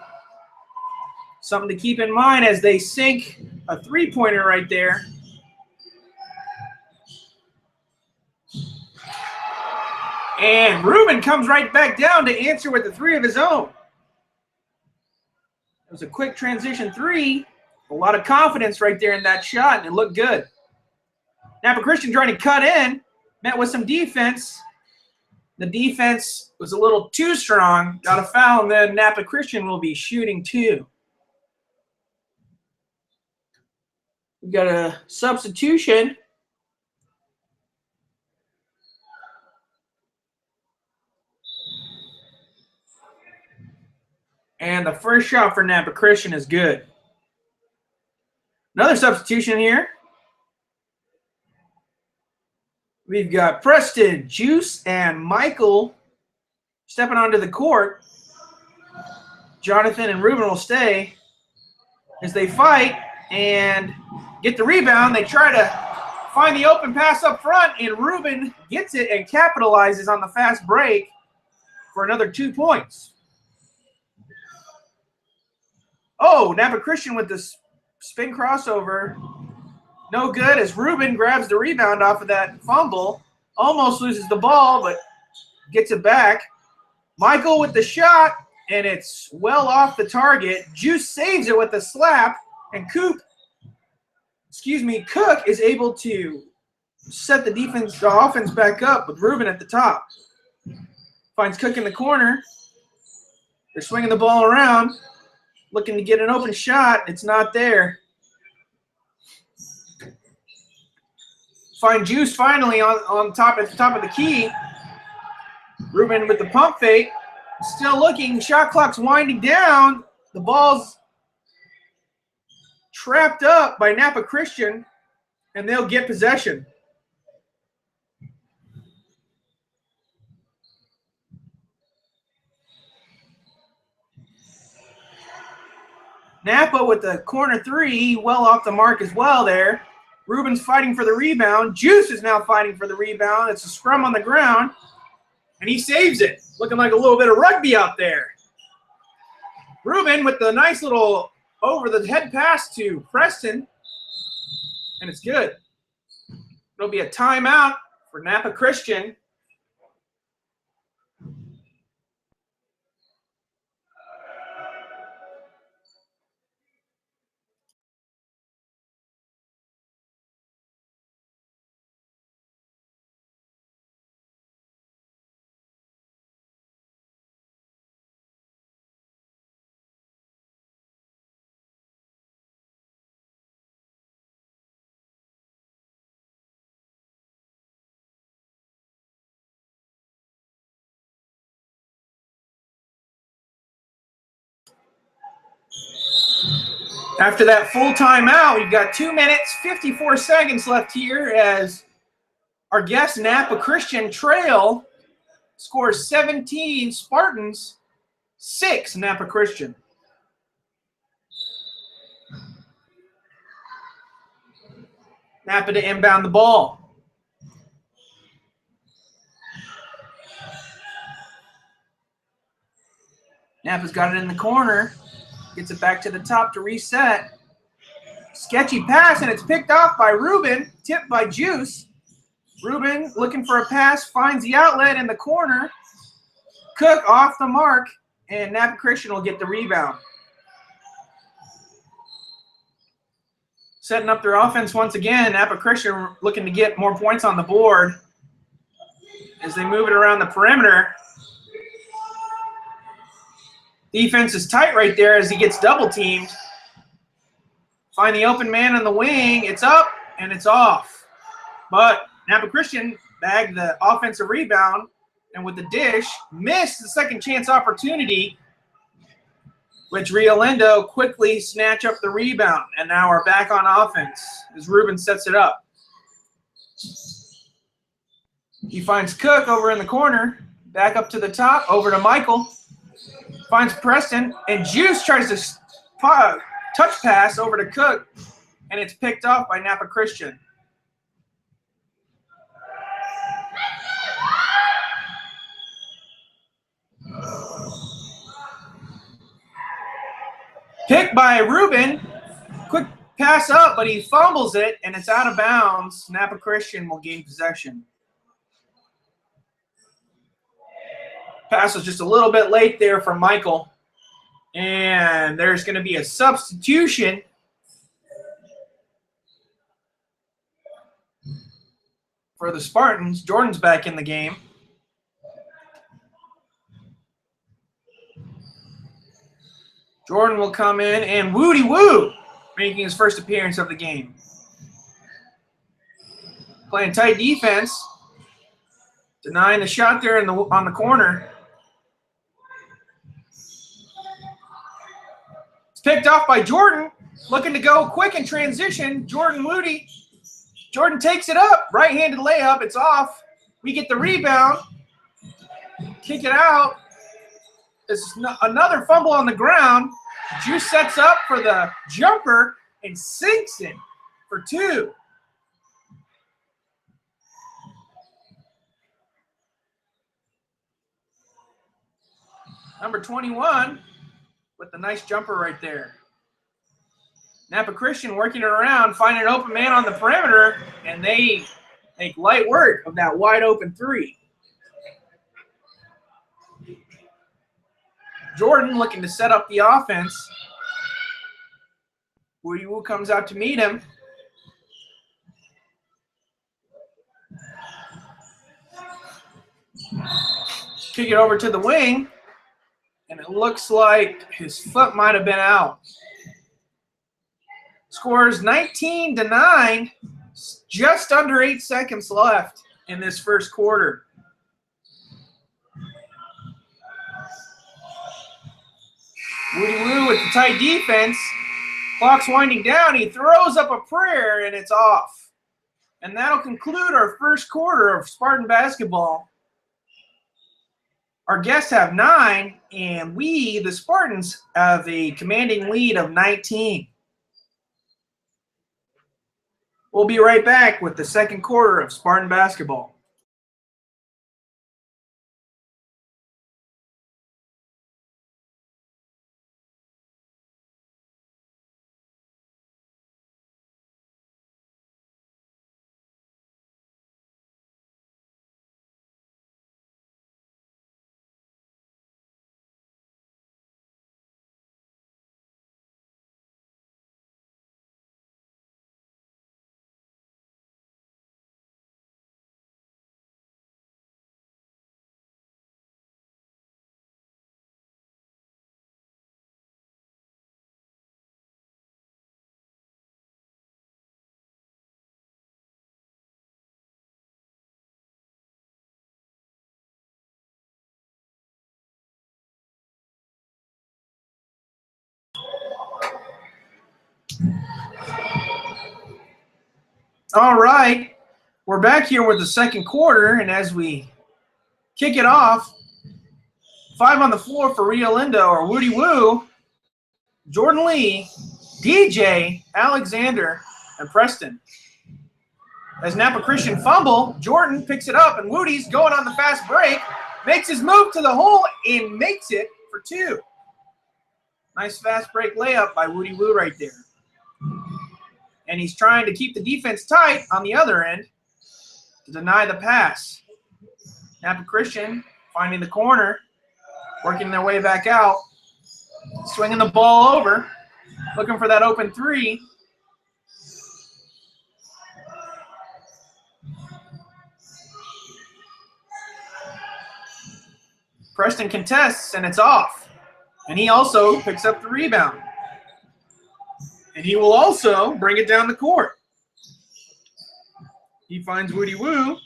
Something to keep in mind as they sink a 3-pointer right there. And Ruben comes right back down to answer with the 3 of his own. It was a quick transition 3. A lot of confidence right there in that shot, and it looked good. Napa Christian trying to cut in, met with some defense. The defense was a little too strong, got a foul, and then Napa Christian will be shooting 2. We got a substitution. And the first shot for Napa Christian is good. Another substitution here. We've got Preston, Juice, and Michael stepping onto the court. Jonathan and Ruben will stay as they fight. and get the rebound. They try to find the open pass up front, and Ruben gets it and capitalizes on the fast break for another 2 points. Oh, Napa Christian with the spin crossover. No good as Ruben grabs the rebound off of that fumble. Almost loses the ball, but gets it back. Michael with the shot, and it's well off the target. Juice saves it with a slap, and Cook is able to set the offense back up with Ruben at the top. Finds Cook in the corner. They're swinging the ball around, looking to get an open shot. It's not there. Find Juice finally on top at the top of the key. Ruben with the pump fake. Still looking. Shot clock's winding down. The ball's trapped up by Napa Christian, and they'll get possession. Napa with the corner three, well off the mark as well there. Ruben's fighting for the rebound. Juice is now fighting for the rebound. It's a scrum on the ground, and he saves it. Looking like a little bit of rugby out there. Ruben with the nice little over-the-head pass to Preston, and it's good. It'll be a timeout for Napa Christian. After that full timeout, we've got 2 minutes, 54 seconds left here as our guest Napa Christian trail scores 17 Spartans, 6 Napa Christian. Napa to inbound the ball. Napa's got it in the corner. Gets it back to the top to reset. Sketchy pass, and it's picked off by Ruben, tipped by Juice. Ruben looking for a pass, finds the outlet in the corner. Cook off the mark, and Napa Christian will get the rebound. Setting up their offense once again. Napa Christian looking to get more points on the board as they move it around the perimeter. Defense is tight right there as he gets double teamed. Find the open man on the wing. It's up and it's off. But Napa Christian bagged the offensive rebound, and with the dish, missed the second chance opportunity, which Rio Lindo quickly snatch up the rebound. And now we're back on offense as Ruben sets it up. He finds Cook over in the corner. Back up to the top, over to Michael. Finds Preston, and Juice tries to touch pass over to Cook, and it's picked off by Napa Christian. Picked by Ruben. Quick pass up, but he fumbles it, and it's out of bounds. Napa Christian will gain possession. Pass was just a little bit late there for Michael. And there's going to be a substitution. For the Spartans. Jordan's back in the game. Jordan will come in, and Woody Woo making his first appearance of the game. Playing tight defense. Denying the shot there on the corner. Picked off by Jordan, looking to go quick in transition. Woody. Jordan takes it up, right-handed layup. It's off. We get the rebound. Kick it out. It's another fumble on the ground. Juice sets up for the jumper, and sinks it for 2. Number 21 with the nice jumper right there. Napa Christian working it around, finding an open man on the perimeter, and they make light work of that wide open 3. Jordan looking to set up the offense. Woody Woo comes out to meet him. Kick it over to the wing, and it looks like his foot might have been out. Scores 19-9, just under 8 seconds left in this first quarter. Woody Woo with the tight defense. Clock's winding down. He throws up a prayer, and it's off. And that'll conclude our first quarter of Spartan basketball. Our guests have 9, and we, the Spartans, have a commanding lead of 19. We'll be right back with the second quarter of Spartan basketball. All right, we're back here with the second quarter, and as we kick it off, 5 on the floor for Rio Lindo are Woody Woo, Jordan Lee, DJ, Alexander, and Preston. As Napa Christian fumble, Jordan picks it up, and Woody's going on the fast break, makes his move to the hole, and makes it for 2. Nice fast break layup by Woody Woo right there. And he's trying to keep the defense tight on the other end to deny the pass. Napa Christian finding the corner, working their way back out, swinging the ball over, looking for that open 3. Preston contests, and it's off. And he also picks up the rebound. And he will also bring it down the court. He finds Woody Woo.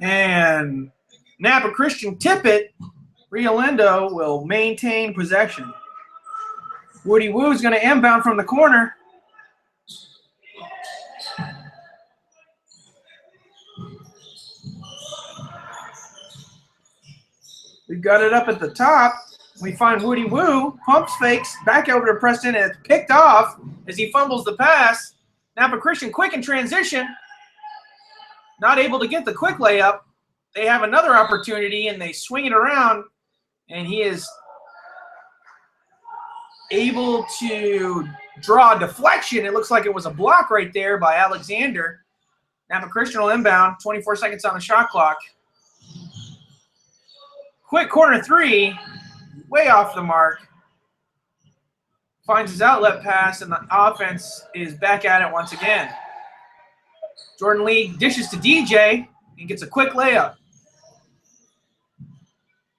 And Napa Christian tip it. Rio Lindo will maintain possession. Woody Woo is going to inbound from the corner. We've got it up at the top. We find Woody Woo, pumps fakes, back over to Preston, and it's picked off as he fumbles the pass. Napa Christian quick in transition. Not able to get the quick layup. They have another opportunity, and they swing it around, and he is able to draw a deflection. It looks like it was a block right there by Alexander. Napa Christian will inbound, 24 seconds on the shot clock. Quick corner 3, way off the mark. Finds his outlet pass, and the offense is back at it once again. Jordan Lee dishes to DJ and gets a quick layup.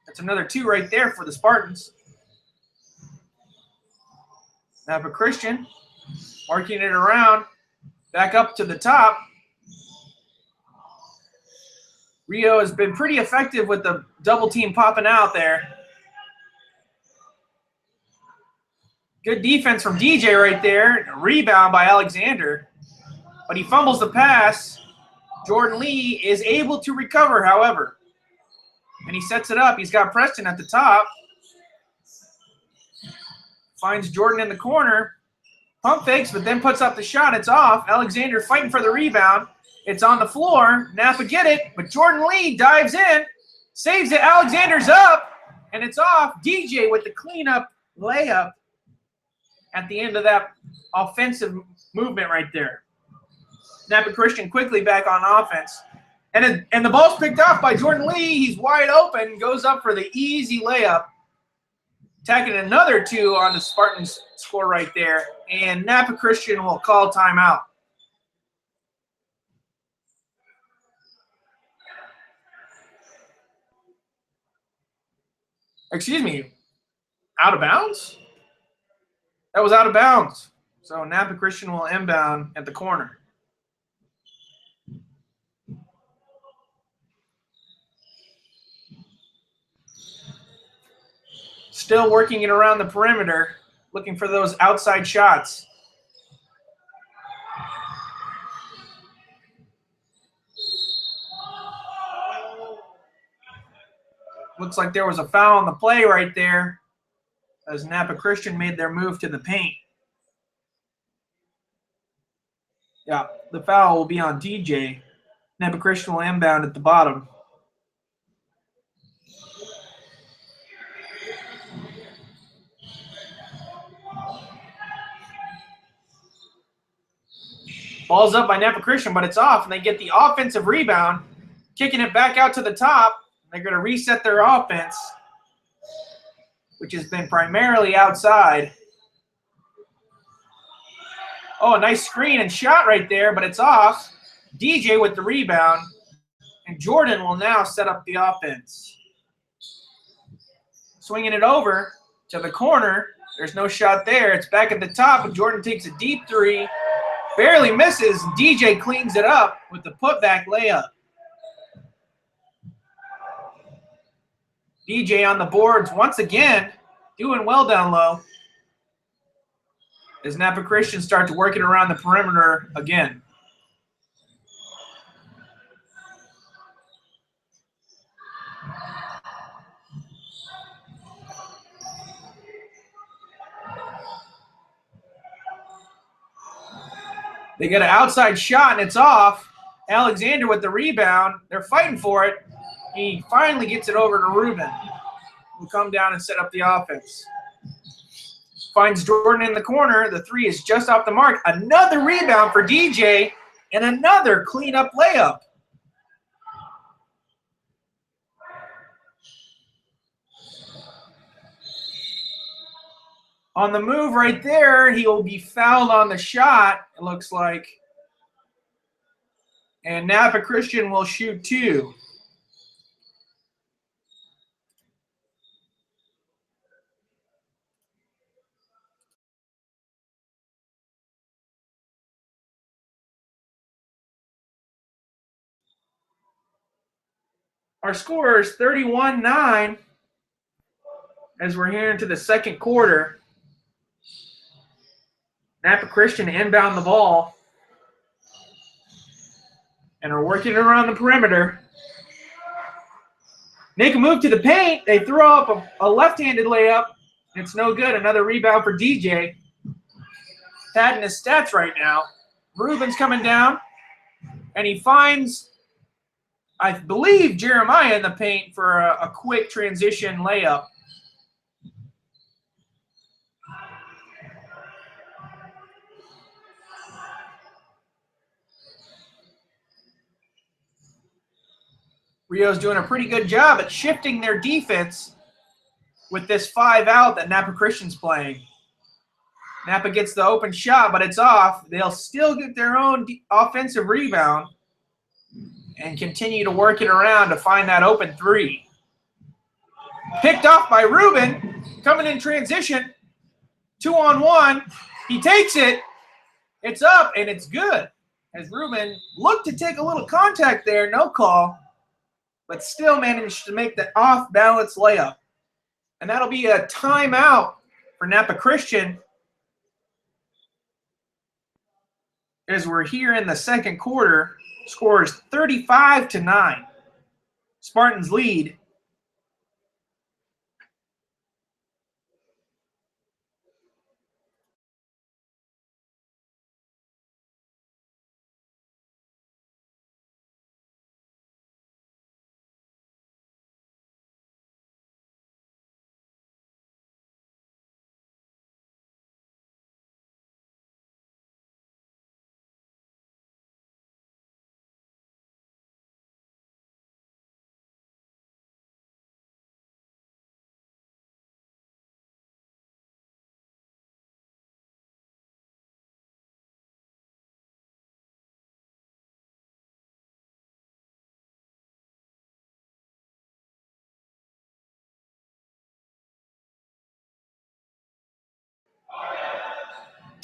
That's another 2 right there for the Spartans. Napa Christian marking it around, back up to the top. Rio has been pretty effective with the double team popping out there. Good defense from DJ right there. A rebound by Alexander. But he fumbles the pass. Jordan Lee is able to recover, however. And he sets it up. He's got Preston at the top. Finds Jordan in the corner. Pump fakes, but then puts up the shot. It's off. Alexander fighting for the rebound. It's on the floor. Napa get it, but Jordan Lee dives in. Saves it. Alexander's up, and it's off. DJ with the cleanup layup at the end of that offensive movement right there. Napa Christian quickly back on offense. And the ball's picked off by Jordan Lee. He's wide open, goes up for the easy layup. Tacking another 2 on the Spartans score right there. And Napa Christian will call timeout. Excuse me, out of bounds? That was out of bounds. So Napa Christian will inbound at the corner. Still working it around the perimeter, looking for those outside shots. Looks like there was a foul on the play right there as Napa Christian made their move to the paint. Yeah, the foul will be on DJ. Napa Christian will inbound at the bottom. Ball's up by Napa Christian, but it's off, and they get the offensive rebound, kicking it back out to the top. They're going to reset their offense, which has been primarily outside. Oh, a nice screen and shot right there, but it's off. DJ with the rebound, and Jordan will now set up the offense. Swinging it over to the corner. There's no shot there. It's back at the top, and Jordan takes a deep 3. Barely misses. DJ cleans it up with the putback layup. DJ on the boards once again, doing well down low. As Napa Christian start to work it around the perimeter again. They get an outside shot, and it's off. Alexander with the rebound. They're fighting for it. He finally gets it over to Ruben, who come down and set up the offense. Finds Jordan in the corner. The 3 is just off the mark. Another rebound for DJ, and another cleanup layup. On the move right there, he will be fouled on the shot, it looks like. And Napa Christian will shoot 2. Our score is 31-9 as we're here into the second quarter. Napa Christian inbound the ball and are working around the perimeter. Make a move to the paint. They throw up a left-handed layup. It's no good. Another rebound for DJ. Padding his stats right now. Ruben's coming down, and he finds, I believe, Jeremiah in the paint for a quick transition layup. Rio's doing a pretty good job at shifting their defense with this 5 out that Napa Christian's playing. Napa gets the open shot, but it's off. They'll still get their own offensive rebound and continue to work it around to find that open 3. Picked off by Ruben, coming in transition. 2-on-1. He takes it. It's up, and it's good. As Ruben looked to take a little contact there, no call, but still managed to make the off-balance layup. And that'll be a timeout for Napa Christian as we're here in the second quarter. Score is 35-9. Spartans lead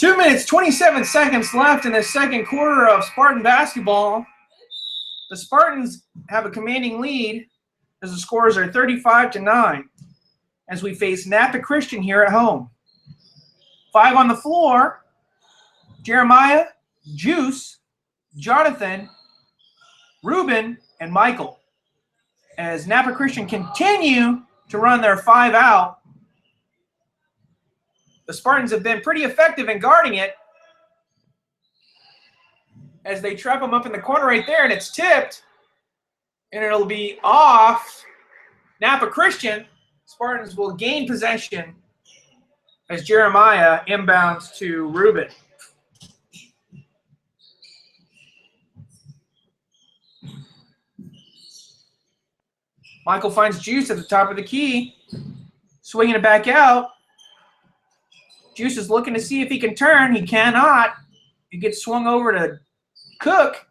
2 minutes, 27 seconds left in the second quarter of Spartan basketball. The Spartans have a commanding lead as the scores are 35-9 as we face Napa Christian here at home. 5 on the floor: Jeremiah, Juice, Jonathan, Ruben, and Michael. As Napa Christian continue to run their 5 out, the Spartans have been pretty effective in guarding it as they trap them up in the corner right there, and it's tipped, and it'll be off Napa Christian. Spartans will gain possession as Jeremiah inbounds to Ruben. Michael finds Juice at the top of the key, swinging it back out. Juice is looking to see if he can turn. He cannot. He gets swung over to Cook.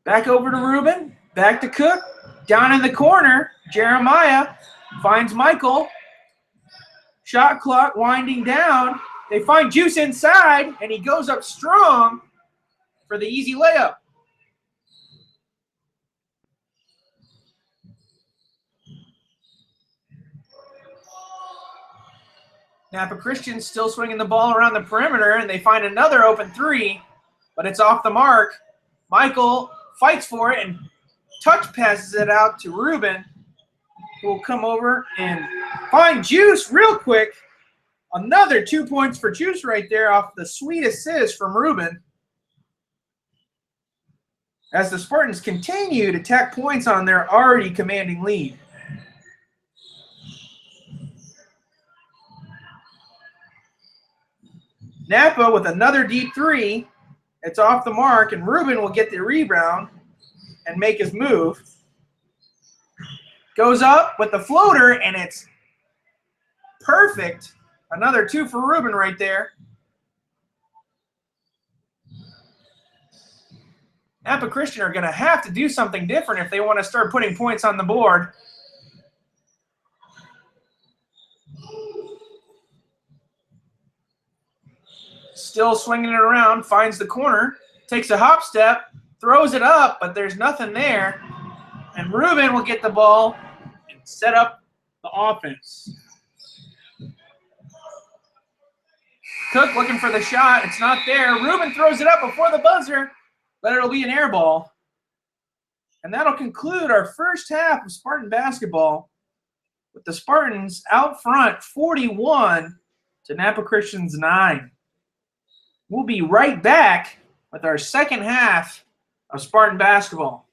Back over to Ruben. Back to Cook. Down in the corner, Jeremiah finds Michael. Shot clock winding down. They find Juice inside, and he goes up strong for the easy layup. Napa Christian still swinging the ball around the perimeter, and they find another open three, but it's off the mark. Michael fights for it and touch passes it out to Ruben, who will come over and find Juice real quick. Another 2 points for Juice right there off the sweet assist from Ruben. As the Spartans continue to tack points on their already commanding lead. Napa with another deep three. It's off the mark, and Ruben will get the rebound and make his move. Goes up with the floater, and it's perfect. Another 2 for Ruben right there. Napa Christian are going to have to do something different if they want to start putting points on the board. Still swinging it around, finds the corner, takes a hop step, throws it up, but there's nothing there. And Ruben will get the ball and set up the offense. Cook looking for the shot. It's not there. Ruben throws it up before the buzzer, but it'll be an air ball. And that'll conclude our first half of Spartan basketball with the Spartans out front 41 to Napa Christian's 9. We'll be right back with our second half of Spartan basketball.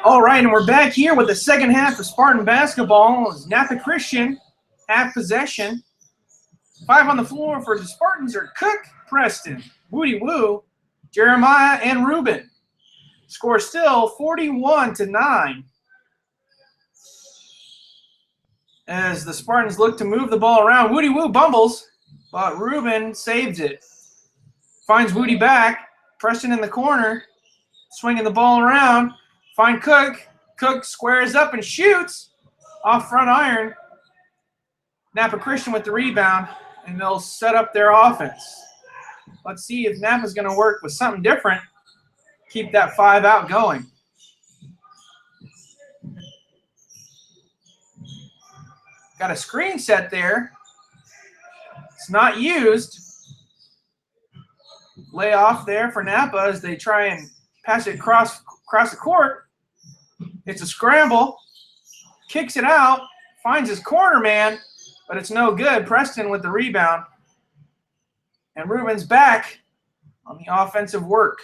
All right, and we're back here with the second half of Spartan basketball. It's Napa Christian, half possession. 5 on the floor for the Spartans are Cook, Preston, Woody Woo, Jeremiah, and Ruben. Score still 41-9. As the Spartans look to move the ball around, Woody Woo bumbles, but Ruben saves it. Finds Woody back, Preston in the corner, swinging the ball around. Find Cook. Cook squares up and shoots off front iron. Napa Christian with the rebound, and they'll set up their offense. Let's see if Napa's going to work with something different. Keep that 5 out going. Got a screen set there. It's not used. Lay off there for Napa as they try and pass it across the court. It's a scramble. Kicks it out. Finds his corner man, but it's no good. Preston with the rebound. And Ruben's back on the offensive work.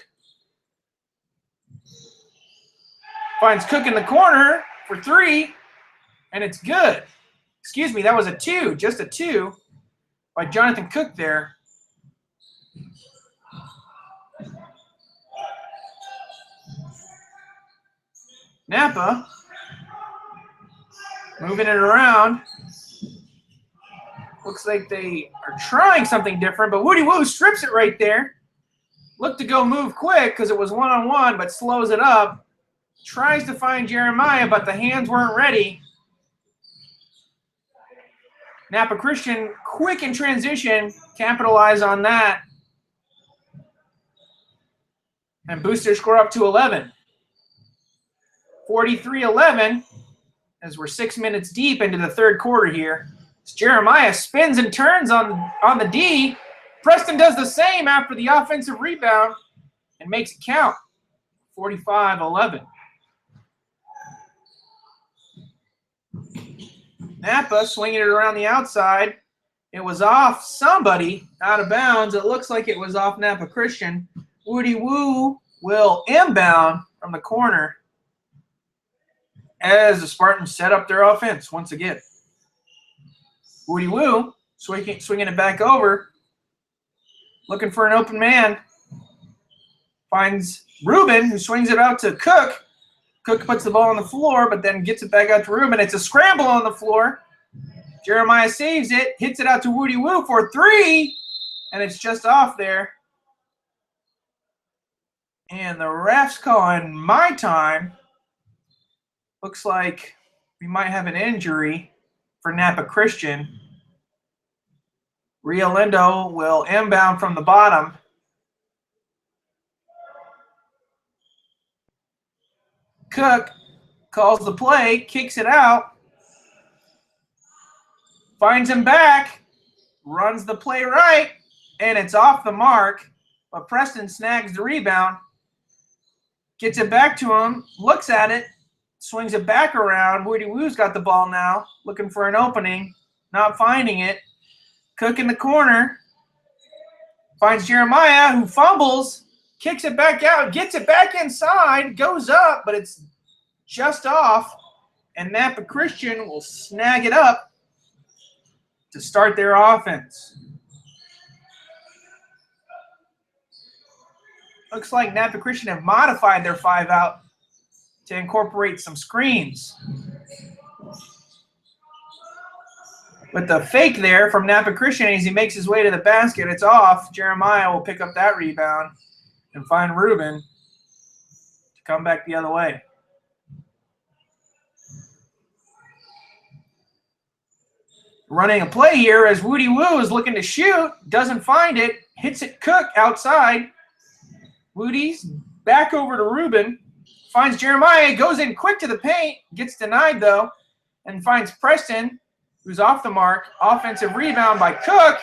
Finds Cook in the corner for 3, and it's good. Excuse me, that was a 2, just a 2 by Jonathan Cook there. Napa moving it around. Looks like they are trying something different, but Woody Woo strips it right there. Looked to go move quick because it was one-on-one, but slows it up. Tries to find Jeremiah, but the hands weren't ready. Napa Christian, quick in transition, capitalize on that. And boost their score up to 11. 43-11 as we're 6 minutes deep into the third quarter here. As Jeremiah spins and turns on the D. Preston does the same after the offensive rebound and makes it count. 45-11. Napa swinging it around the outside. It was off somebody out of bounds. It looks like it was off Napa Christian. Woody Woo will inbound from the corner as the Spartans set up their offense once again. Woody Woo swinging it back over, looking for an open man. Finds Ruben, who swings it out to Cook. Cook puts the ball on the floor, but then gets it back out to Ruben. It's a scramble on the floor. Jeremiah saves it, hits it out to Woody Woo for 3, and it's just off there. And the ref's calling my time. Looks like we might have an injury for Napa Christian. Rio Lindo will inbound from the bottom. Cook calls the play, kicks it out, finds him back, runs the play right, and it's off the mark. But Preston snags the rebound, gets it back to him, looks at it, swings it back around. Woody Woo's got the ball now, looking for an opening, not finding it. Cook in the corner, finds Jeremiah, who fumbles, kicks it back out, gets it back inside, goes up, but it's just off, and Napa Christian will snag it up to start their offense. Looks like Napa Christian have modified their 5 out to incorporate some screens. With the fake there from Napa Christian as he makes his way to the basket, it's off. Jeremiah will pick up that rebound and find Ruben to come back the other way. Running a play here as Woody Woo is looking to shoot, doesn't find it, hits it Cook outside. Woody's back over to Ruben, finds Jeremiah, goes in quick to the paint, gets denied though, and finds Preston, who's off the mark. Offensive rebound by Cook,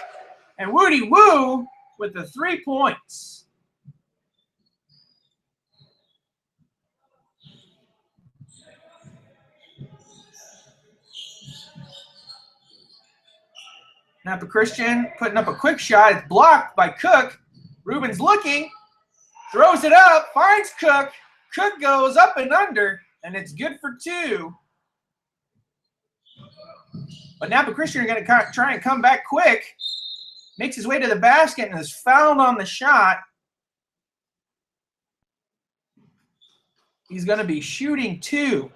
and Woody Woo with the 3 points. Napa Christian putting up a quick shot. It's blocked by Cook. Ruben's looking, throws it up, finds Cook, Cook goes up and under, and it's good for 2. But Napa Christian are going to try and come back quick. Makes his way to the basket and is fouled on the shot. He's going to be shooting 2.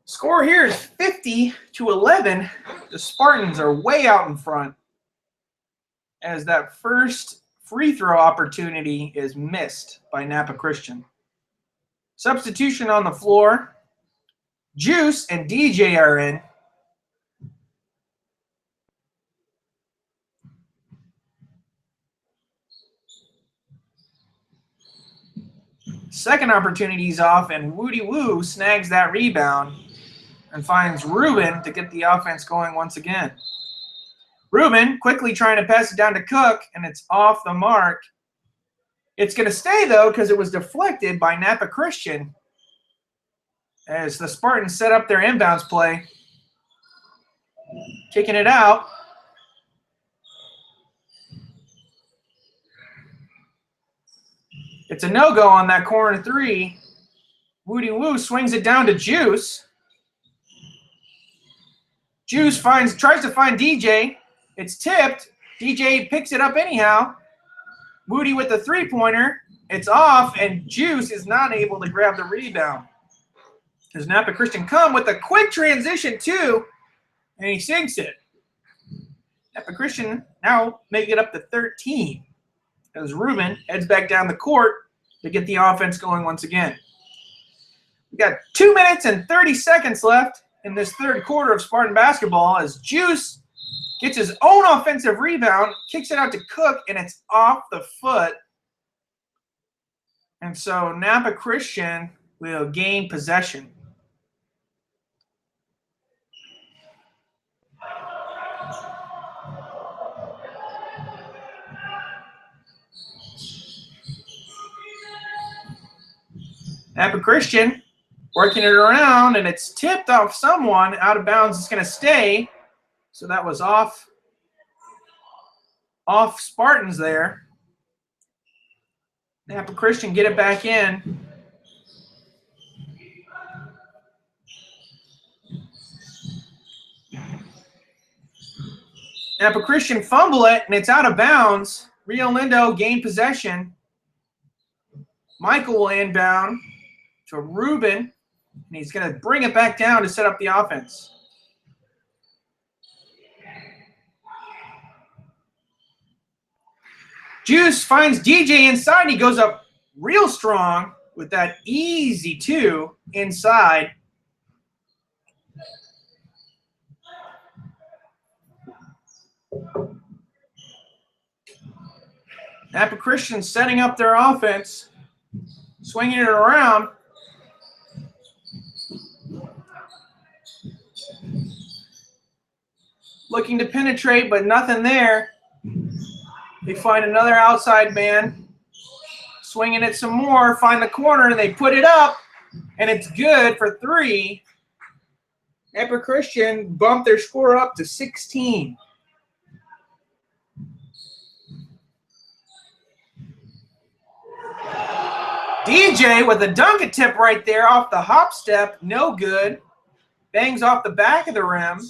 Score here is 50-11. The Spartans are way out in front as that first free throw opportunity is missed by Napa Christian. Substitution on the floor. Juice and DJ are in. Second opportunity's off, and Woody Woo snags that rebound and finds Ruben to get the offense going once again. Ruben quickly trying to pass it down to Cook, and it's off the mark. It's going to stay, though, because it was deflected by Napa Christian as the Spartans set up their inbounds play. Kicking it out. It's a no-go on that corner 3. Woody Woo swings it down to Juice. Juice tries to find DJ. It's tipped. DJ picks it up anyhow. Woody with the three-pointer. It's off, and Juice is not able to grab the rebound. As Napa Christian come with a quick transition, too, and he sinks it. Napa Christian now make it up to 13. As Ruben heads back down the court to get the offense going once again. We got 2 minutes and 30 seconds left in this third quarter of Spartan basketball as Juice gets his own offensive rebound, kicks it out to Cook, and it's off the foot. And so Napa Christian will gain possession. Napa Christian working it around, and it's tipped off someone out of bounds. It's going to stay. So that was off Spartans there. Napa Christian get it back in. Napa Christian fumble it, and it's out of bounds. Rio Lindo gain possession. Michael will inbound to Ruben, and he's going to bring it back down to set up the offense. Juice finds DJ inside, and he goes up real strong with that easy 2 inside. Napa Christian setting up their offense, swinging it around. Looking to penetrate, but nothing there. They find another outside man, swinging it some more, find the corner, and they put it up, and it's good for 3. Napa Christian bumped their score up to 16. DJ with a dunk attempt right there off the hop step, no good. Bangs off the back of the rim.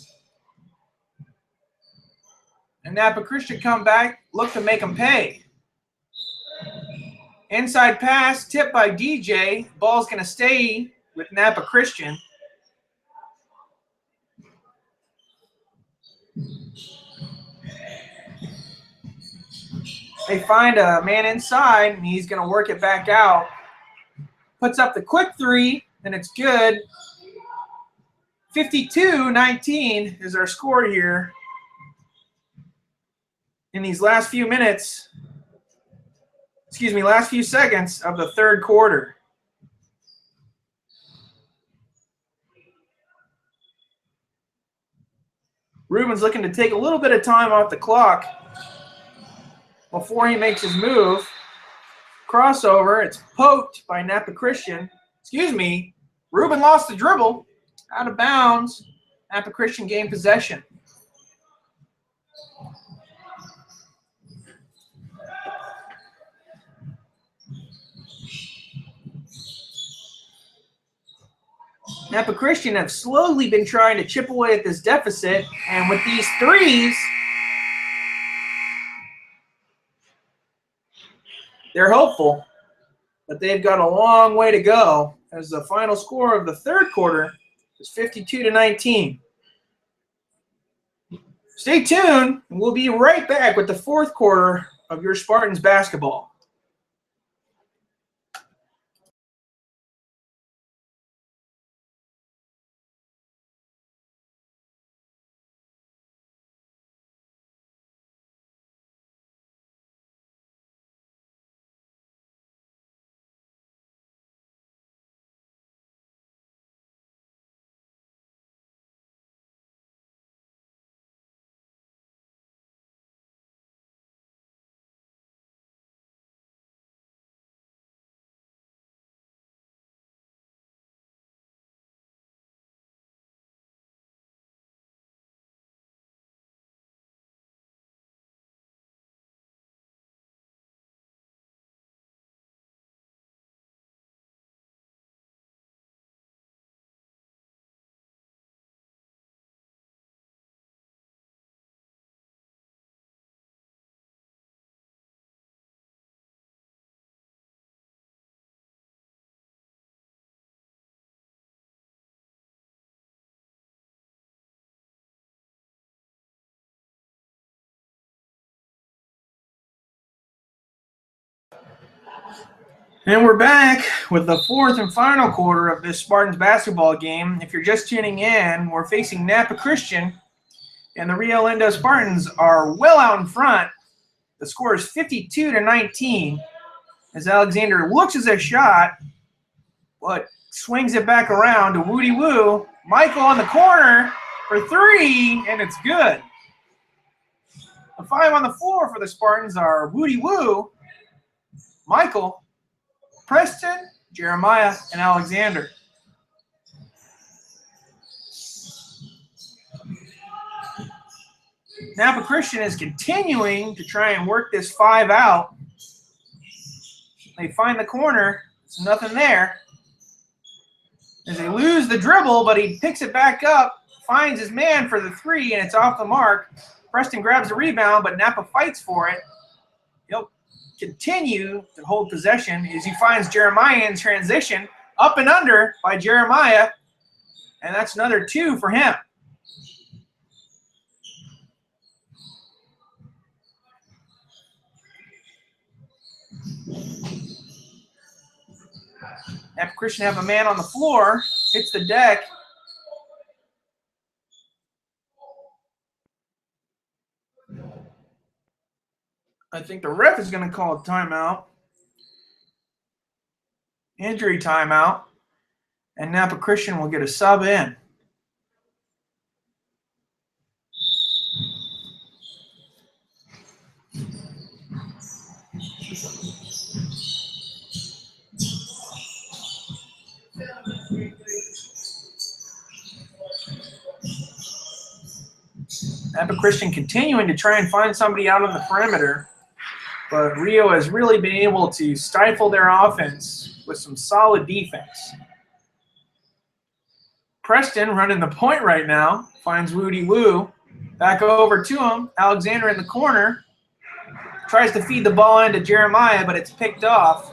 And Napa Christian come back, look to make them pay. Inside pass, tipped by DJ. Ball's going to stay with Napa Christian. They find a man inside, and he's going to work it back out. Puts up the quick 3, and it's good. 52-19 is our score here. In these last few minutes, last few seconds of the third quarter. Ruben's looking to take a little bit of time off the clock before he makes his move. Crossover, it's poked by Napa Christian. Ruben lost the dribble. Out of bounds. Napa Christian gained possession. Napa Christian have slowly been trying to chip away at this deficit, and with these threes, they're hopeful, but they've got a long way to go as the final score of the third quarter is 52-19. Stay tuned, and we'll be right back with the fourth quarter of your Spartans basketball. And we're back with the fourth and final quarter of this Spartans basketball game. If you're just tuning in, we're facing Napa Christian, and the Rio Lindo Spartans are well out in front. The score is 52-19 as Alexander looks at a shot, but swings it back around to Woody Woo. Michael on the corner for three, and it's good. The five on the floor for the Spartans are Woody Woo, Michael, Preston, Jeremiah, and Alexander. Napa Christian is continuing to try and work this five out. They find the corner. There's nothing there. As they lose the dribble, but he picks it back up, finds his man for the three, and it's off the mark. Preston grabs the rebound, but Napa fights for it. He'll continue to hold possession as he finds Jeremiah in transition, up and under by Jeremiah, and that's another two for him. Napa Christian have a man on the floor, hits the deck. I think the ref is going to call a timeout. Injury timeout. And Napa Christian will get a sub in. Napa Christian continuing to try and find somebody out on the perimeter, but Rio has really been able to stifle their offense with some solid defense. Preston running the point right now, finds Woody Woo, back over to him. Alexander in the corner, tries to feed the ball into Jeremiah, but it's picked off.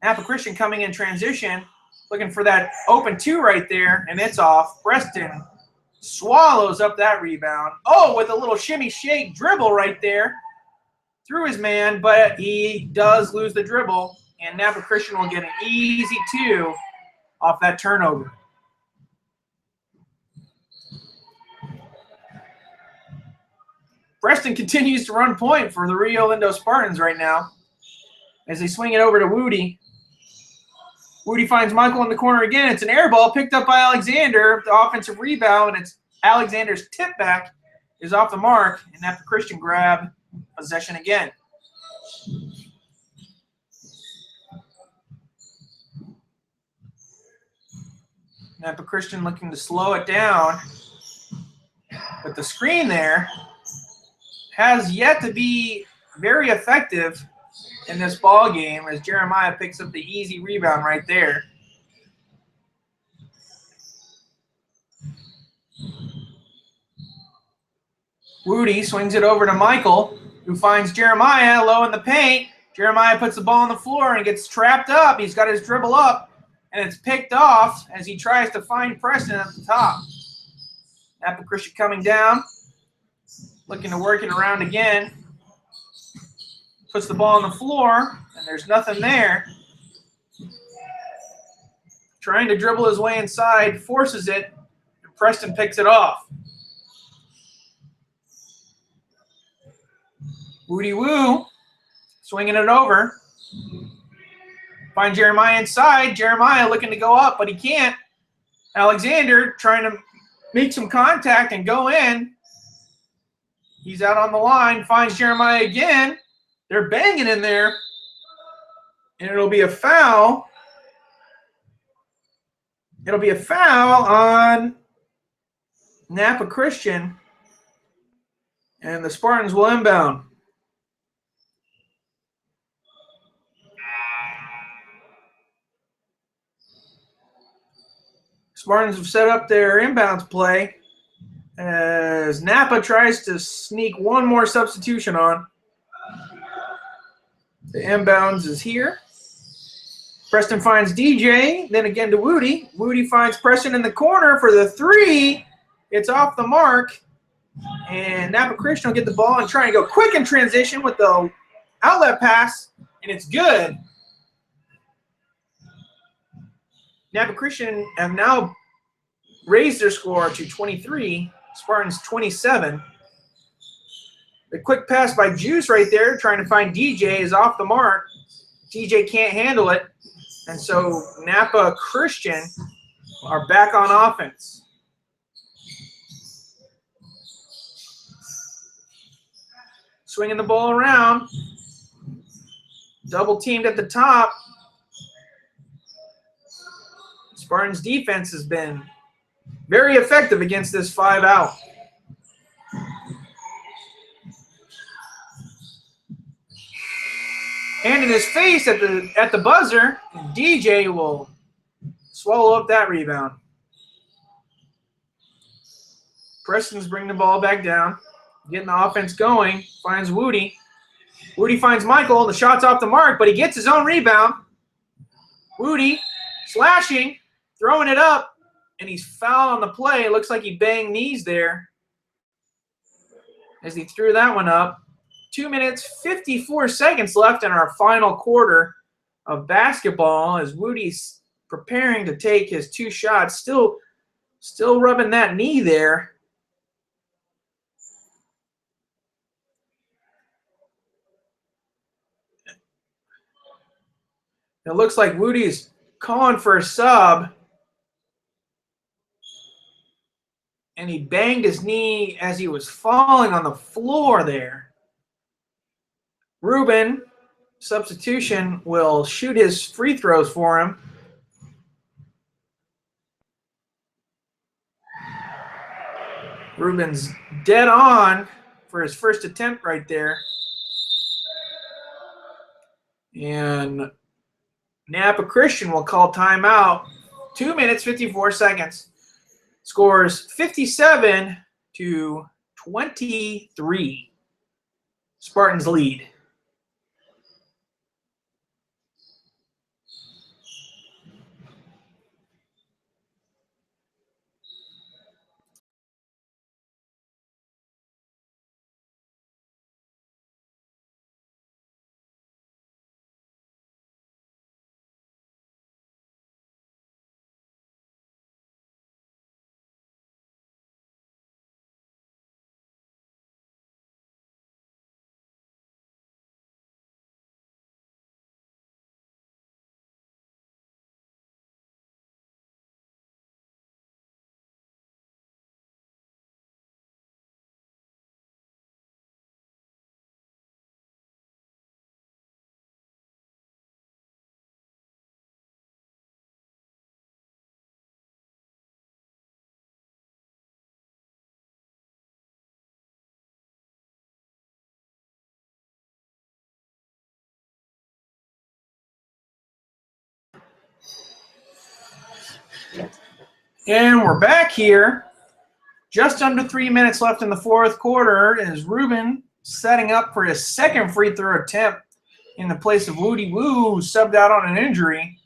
Napa Christian coming in transition, looking for that open two right there, and it's off. Preston swallows up that rebound. Oh, with a little shimmy shake dribble right there through his man, but he does lose the dribble, and Napa Christian will get an easy two off that turnover. Preston continues to run point for the Rio Lindo Spartans right now as they swing it over to Woody. Woody finds Michael in the corner again. It's an air ball picked up by Alexander. The offensive rebound, and it's Alexander's tip back is off the mark, and Napa Christian grab possession again. Napa Christian looking to slow it down. But the screen there has yet to be very effective in this ball game as Jeremiah picks up the easy rebound right there. Woody swings it over to Michael, who finds Jeremiah low in the paint. Jeremiah puts the ball on the floor and gets trapped up. He's got his dribble up, and it's picked off as he tries to find Preston at the top. Napa Christian coming down, looking to work it around again. Puts the ball on the floor, and there's nothing there. Trying to dribble his way inside, forces it, and Preston picks it off. Woody Woo, swinging it over. Find Jeremiah inside. Jeremiah looking to go up, but he can't. Alexander trying to make some contact and go in. He's out on the line, finds Jeremiah again. They're banging in there, and it'll be a foul. It'll be a foul on Napa Christian, and the Spartans will inbound. Spartans have set up their inbounds play as Napa tries to sneak one more substitution on. The inbounds is here. Preston finds DJ, then again to Woody. Woody finds Preston in the corner for the three. It's off the mark. And Napa Christian will get the ball and try and go quick in transition with the outlet pass, and it's good. Napa Christian have now raised their score to 23. Spartans 27. The quick pass by Juice right there, trying to find DJ, is off the mark. DJ can't handle it. And so Napa Christian are back on offense. Swinging the ball around. Double teamed at the top. Spartans defense has been very effective against this 5-out. Hand in his face at the buzzer, and DJ will swallow up that rebound. Preston's bringing the ball back down, getting the offense going, finds Woody. Woody finds Michael, the shot's off the mark, but he gets his own rebound. Woody slashing, throwing it up, and he's fouled on the play. It looks like he banged knees there as he threw that one up. 2 minutes, 54 seconds left in our final quarter of basketball as Woody's preparing to take his two shots. Still rubbing that knee there. It looks like Woody's calling for a sub. And he banged his knee as he was falling on the floor there. Ruben, substitution, will shoot his free throws for him. Ruben's dead on for his first attempt right there. And Napa Christian will call timeout. 2 minutes, 54 seconds. Scores 57-23. Spartans lead. And we're back here. Just under 3 minutes left in the fourth quarter as Ruben setting up for his second free throw attempt in the place of Woody Woo, who subbed out on an injury.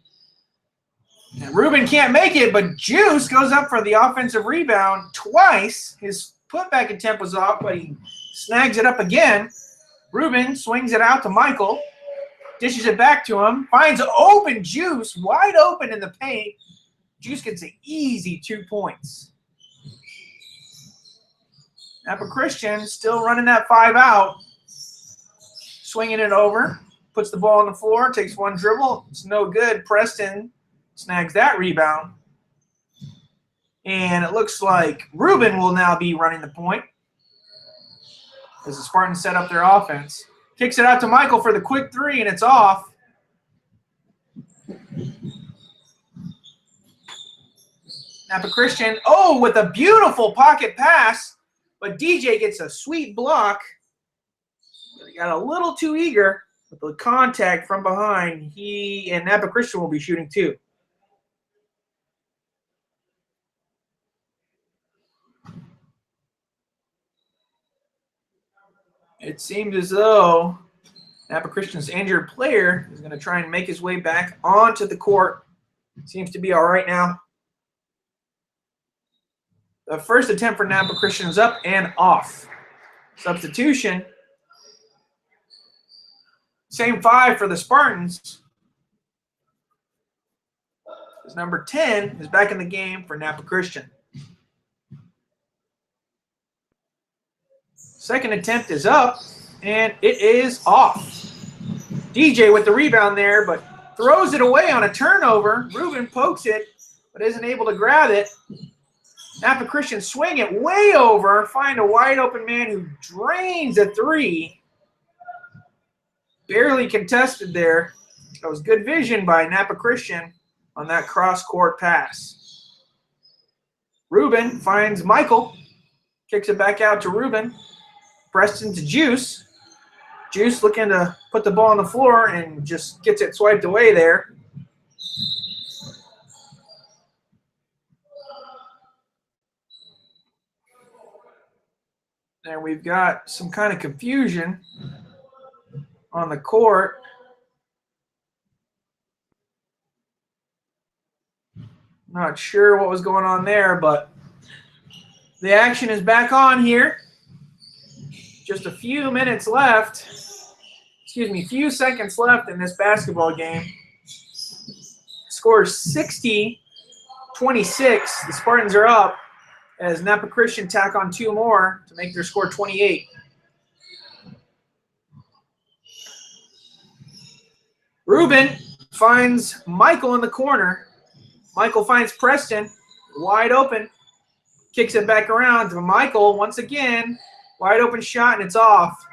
And Ruben can't make it, but Juice goes up for the offensive rebound twice. His putback attempt was off, but he snags it up again. Ruben swings it out to Michael, dishes it back to him, finds open Juice, wide open in the paint. Juice gets an easy 2 points. Napa Christian still running that 5 out. Swinging it over, puts the ball on the floor, takes one dribble. It's no good. Preston snags that rebound. And it looks like Ruben will now be running the point as the Spartans set up their offense. Kicks it out to Michael for the quick three, and it's off. Napa Christian, with a beautiful pocket pass, but DJ gets a sweet block. He got a little too eager with the contact from behind. He and Napa Christian will be shooting too. It seems as though Napa Christian's injured player is going to try and make his way back onto the court. Seems to be all right now. The first attempt for Napa Christian is up and off. Substitution. Same 5 for the Spartans. As number 10 is back in the game for Napa Christian. Second attempt is up, and it is off. DJ with the rebound there, but throws it away on a turnover. Ruben pokes it, but isn't able to grab it. Napa Christian swing it way over, find a wide open man who drains a 3. Barely contested there. That was good vision by Napa Christian on that cross-court pass. Ruben finds Michael, kicks it back out to Ruben. Preston to Juice. Juice looking to put the ball on the floor and just gets it swiped away there. And we've got some kind of confusion on the court. Not sure what was going on there, but the action is back on here. Just a few minutes left. Few seconds left in this basketball game. Score 60-26. The Spartans are up as Napa Christian tack on 2 more to make their score 28. Ruben finds Michael in the corner. Michael finds Preston wide open. Kicks it back around to Michael once again. Wide open shot, and it's off.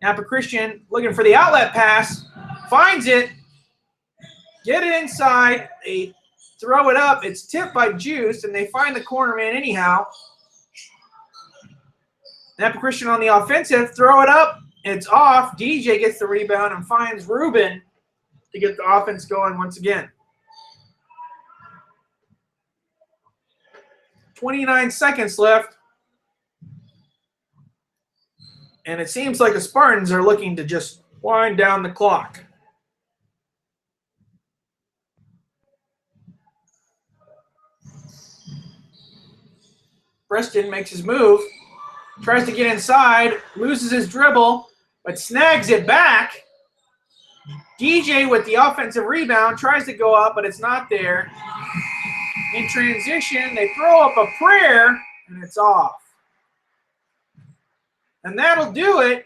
Napa Christian looking for the outlet pass. Finds it. Get it inside. They throw it up. It's tipped by Juice, and they find the corner man anyhow. Napa Christian on the offensive. Throw it up. It's off. DJ gets the rebound and finds Ruben to get the offense going once again. 29 seconds left. And it seems like the Spartans are looking to just wind down the clock. Preston makes his move, tries to get inside, loses his dribble, but snags it back. DJ with the offensive rebound, tries to go up, but it's not there. In transition, they throw up a prayer, and it's off. And that'll do it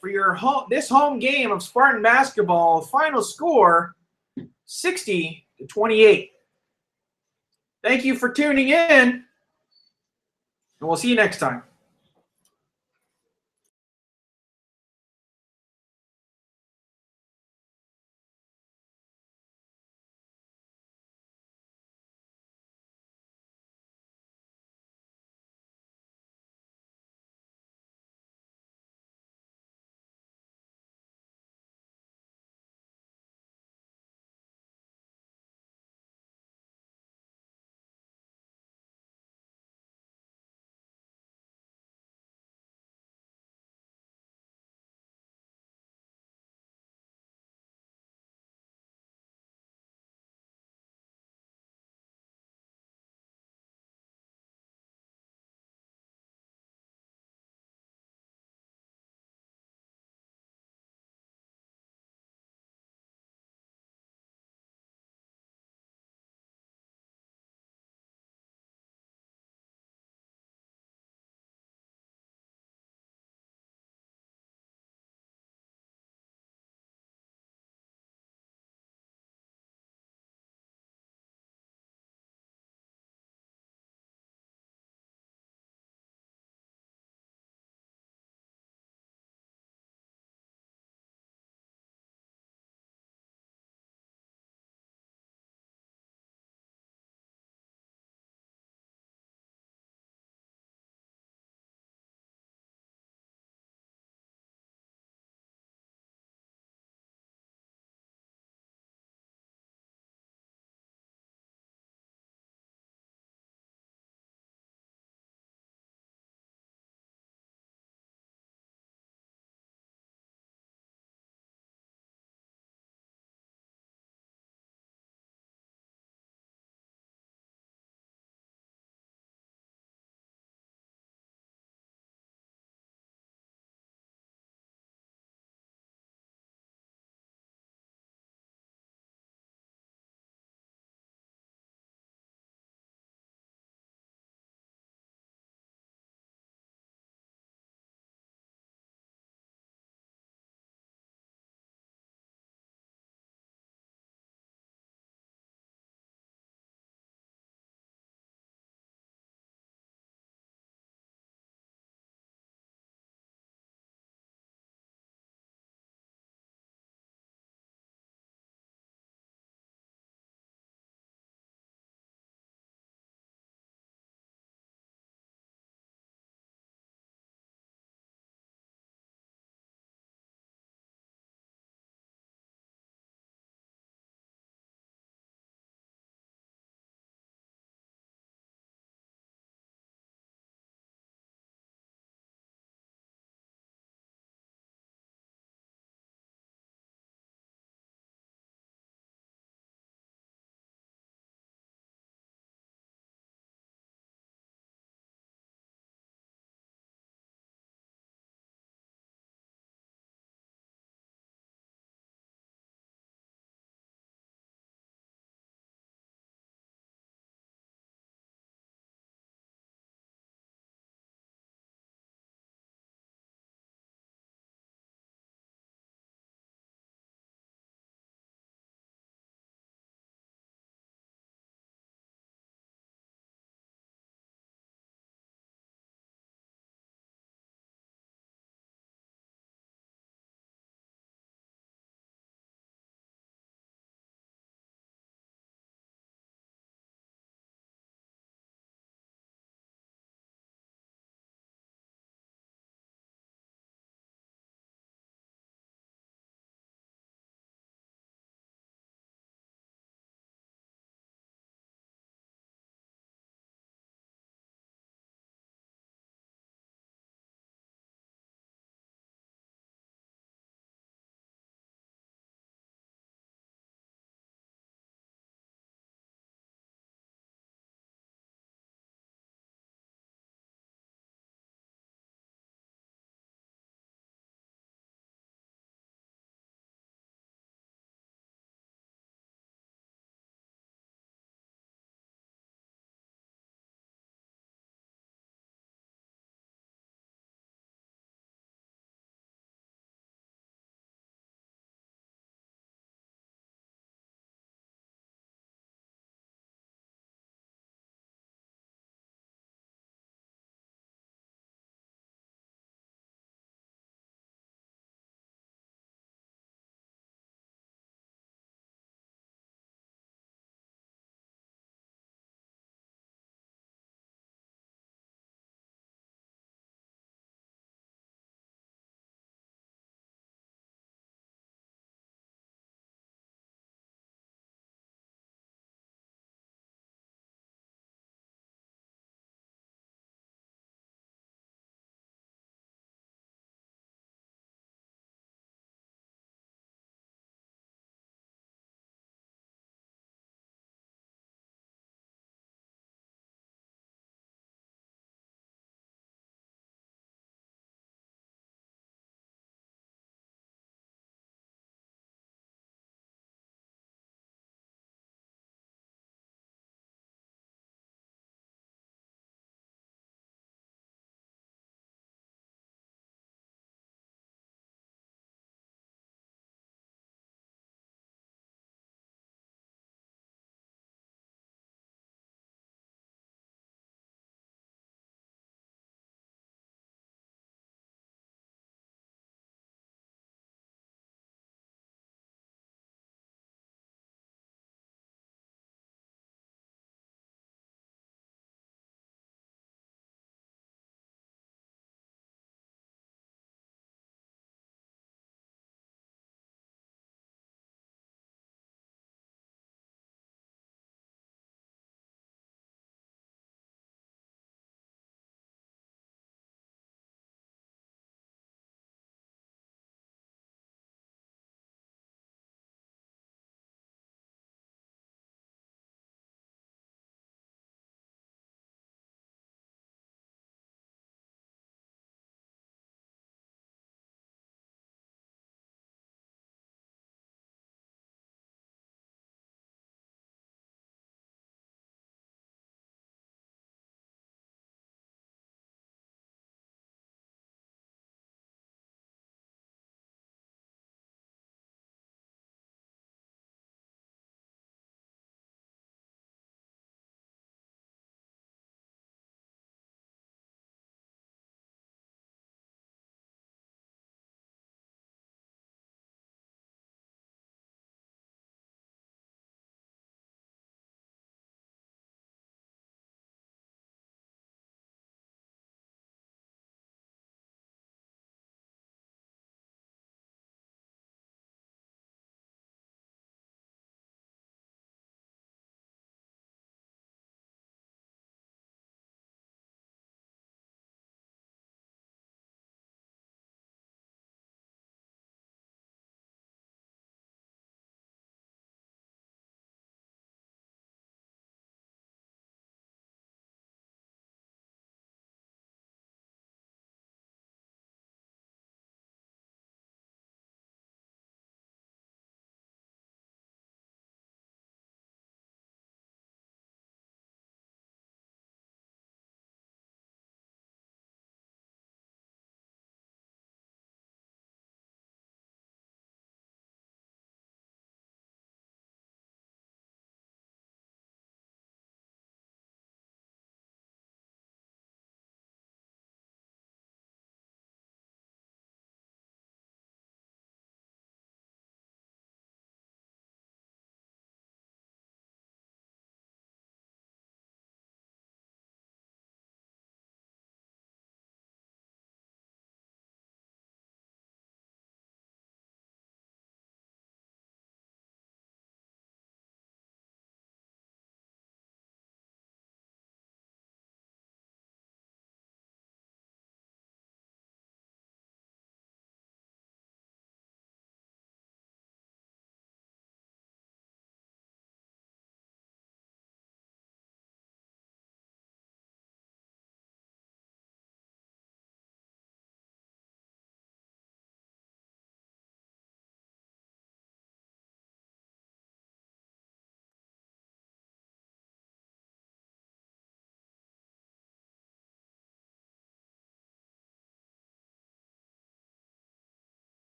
for your this home game of Spartan basketball. Final score, 60-28. Thank you for tuning in, and we'll see you next time.